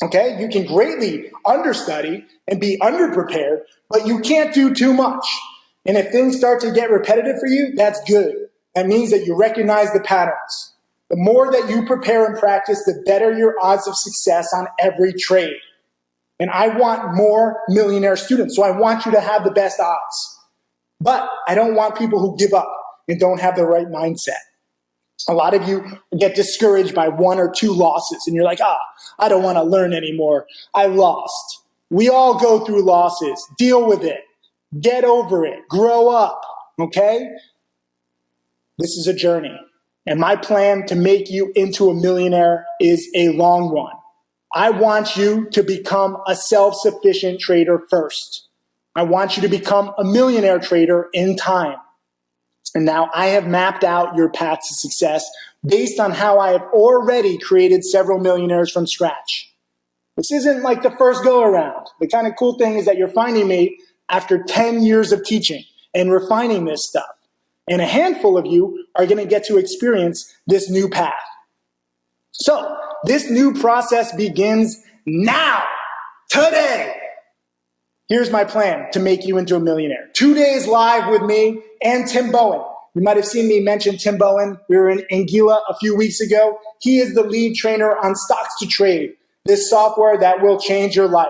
Okay? You can greatly understudy and be underprepared, but you can't do too much. And if things start to get repetitive for you, that's good. That means that you recognize the patterns. The more that you prepare and practice, the better your odds of success on every trade. And I want more millionaire students, so I want you to have the best odds. But I don't want people who give up and don't have the right mindset. A lot of you get discouraged by 1 or 2 losses, and you're like, I don't want to learn anymore. I lost. We all go through losses. Deal with it. Get over it. Grow up, okay? This is a journey, and my plan to make you into a millionaire is a long one. I want you to become a self-sufficient trader first. I want you to become a millionaire trader in time. And now I have mapped out your path to success based on how I have already created several millionaires from scratch. This isn't like the first go around. The kind of cool thing is that you're finding me after 10 years of teaching and refining this stuff. And a handful of you are going to get to experience this new path. So this new process begins now, today. Here's my plan to make you into a millionaire. 2 days live with me and Tim Bowen. You might have seen me mention Tim Bowen. We were in Anguilla a few weeks ago. He is the lead trainer on Stocks to Trade, this software that will change your life.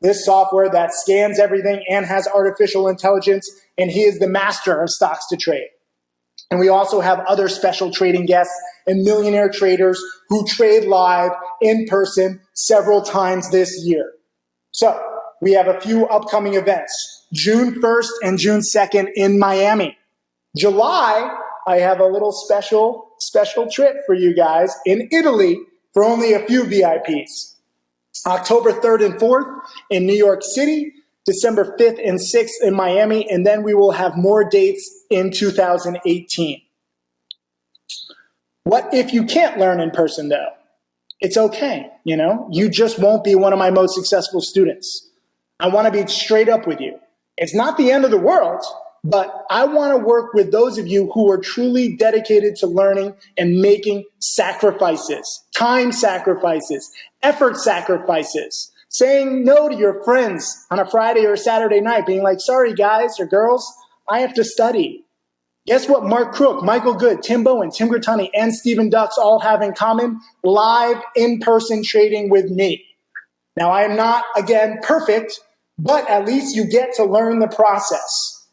This software that scans everything and has artificial intelligence, and he is the master of Stocks to Trade. And we also have other special trading guests and millionaire traders who trade live in person several times this year. So we have a few upcoming events, June 1st and June 2nd in Miami. July, I have a little special trip for you guys in Italy for only a few VIPs. October 3rd and 4th in New York City, December 5th and 6th in Miami, and then we will have more dates in 2018. What if you can't learn in person though? It's okay, you just won't be one of my most successful students. I want to be straight up with you. It's not the end of the world, but I want to work with those of you who are truly dedicated to learning and making sacrifices, time sacrifices, effort sacrifices, saying no to your friends on a Friday or Saturday night, being like, sorry guys or girls, I have to study. Guess what Mark Crook, Michael Good, Tim Bowen, Tim Grittani, and Stephen Ducks all have in common? Live in-person trading with me. Now, I am not, again, perfect, but at least you get to learn the process.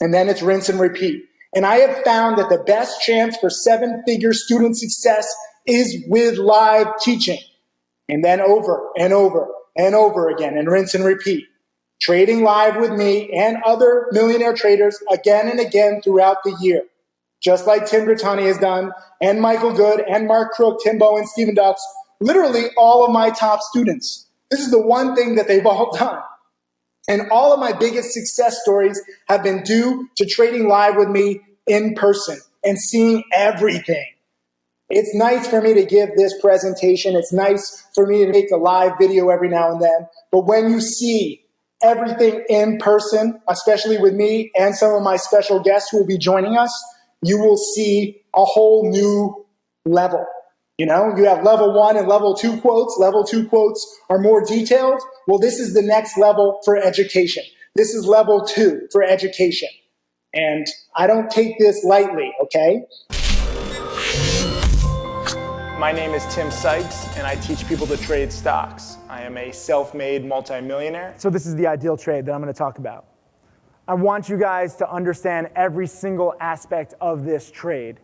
And then it's rinse and repeat. And I have found that the best chance for 7-figure student success is with live teaching. And then over and over and over again, and rinse and repeat. Trading live with me and other millionaire traders again and again throughout the year. Just like Tim Grittani has done, and Michael Good, and Mark Crook, Tim Bowen, Stephen Ducks, literally all of my top students. This is the one thing that they've all done. And all of my biggest success stories have been due to trading live with me in person and seeing everything. It's nice for me to give this presentation. It's nice for me to make a live video every now and then. But when you see everything in person, especially with me and some of my special guests who will be joining us, you will see a whole new level. You know, you have level 1 and level 2 quotes. Level 2 quotes are more detailed. Well, this is the next level for education. This is level 2 for education. And I don't take this lightly, okay? My name is Tim Sykes, and I teach people to trade stocks. I am a self-made multimillionaire. So this is the ideal trade that I'm going to talk about. I want you guys to understand every single aspect of this trade.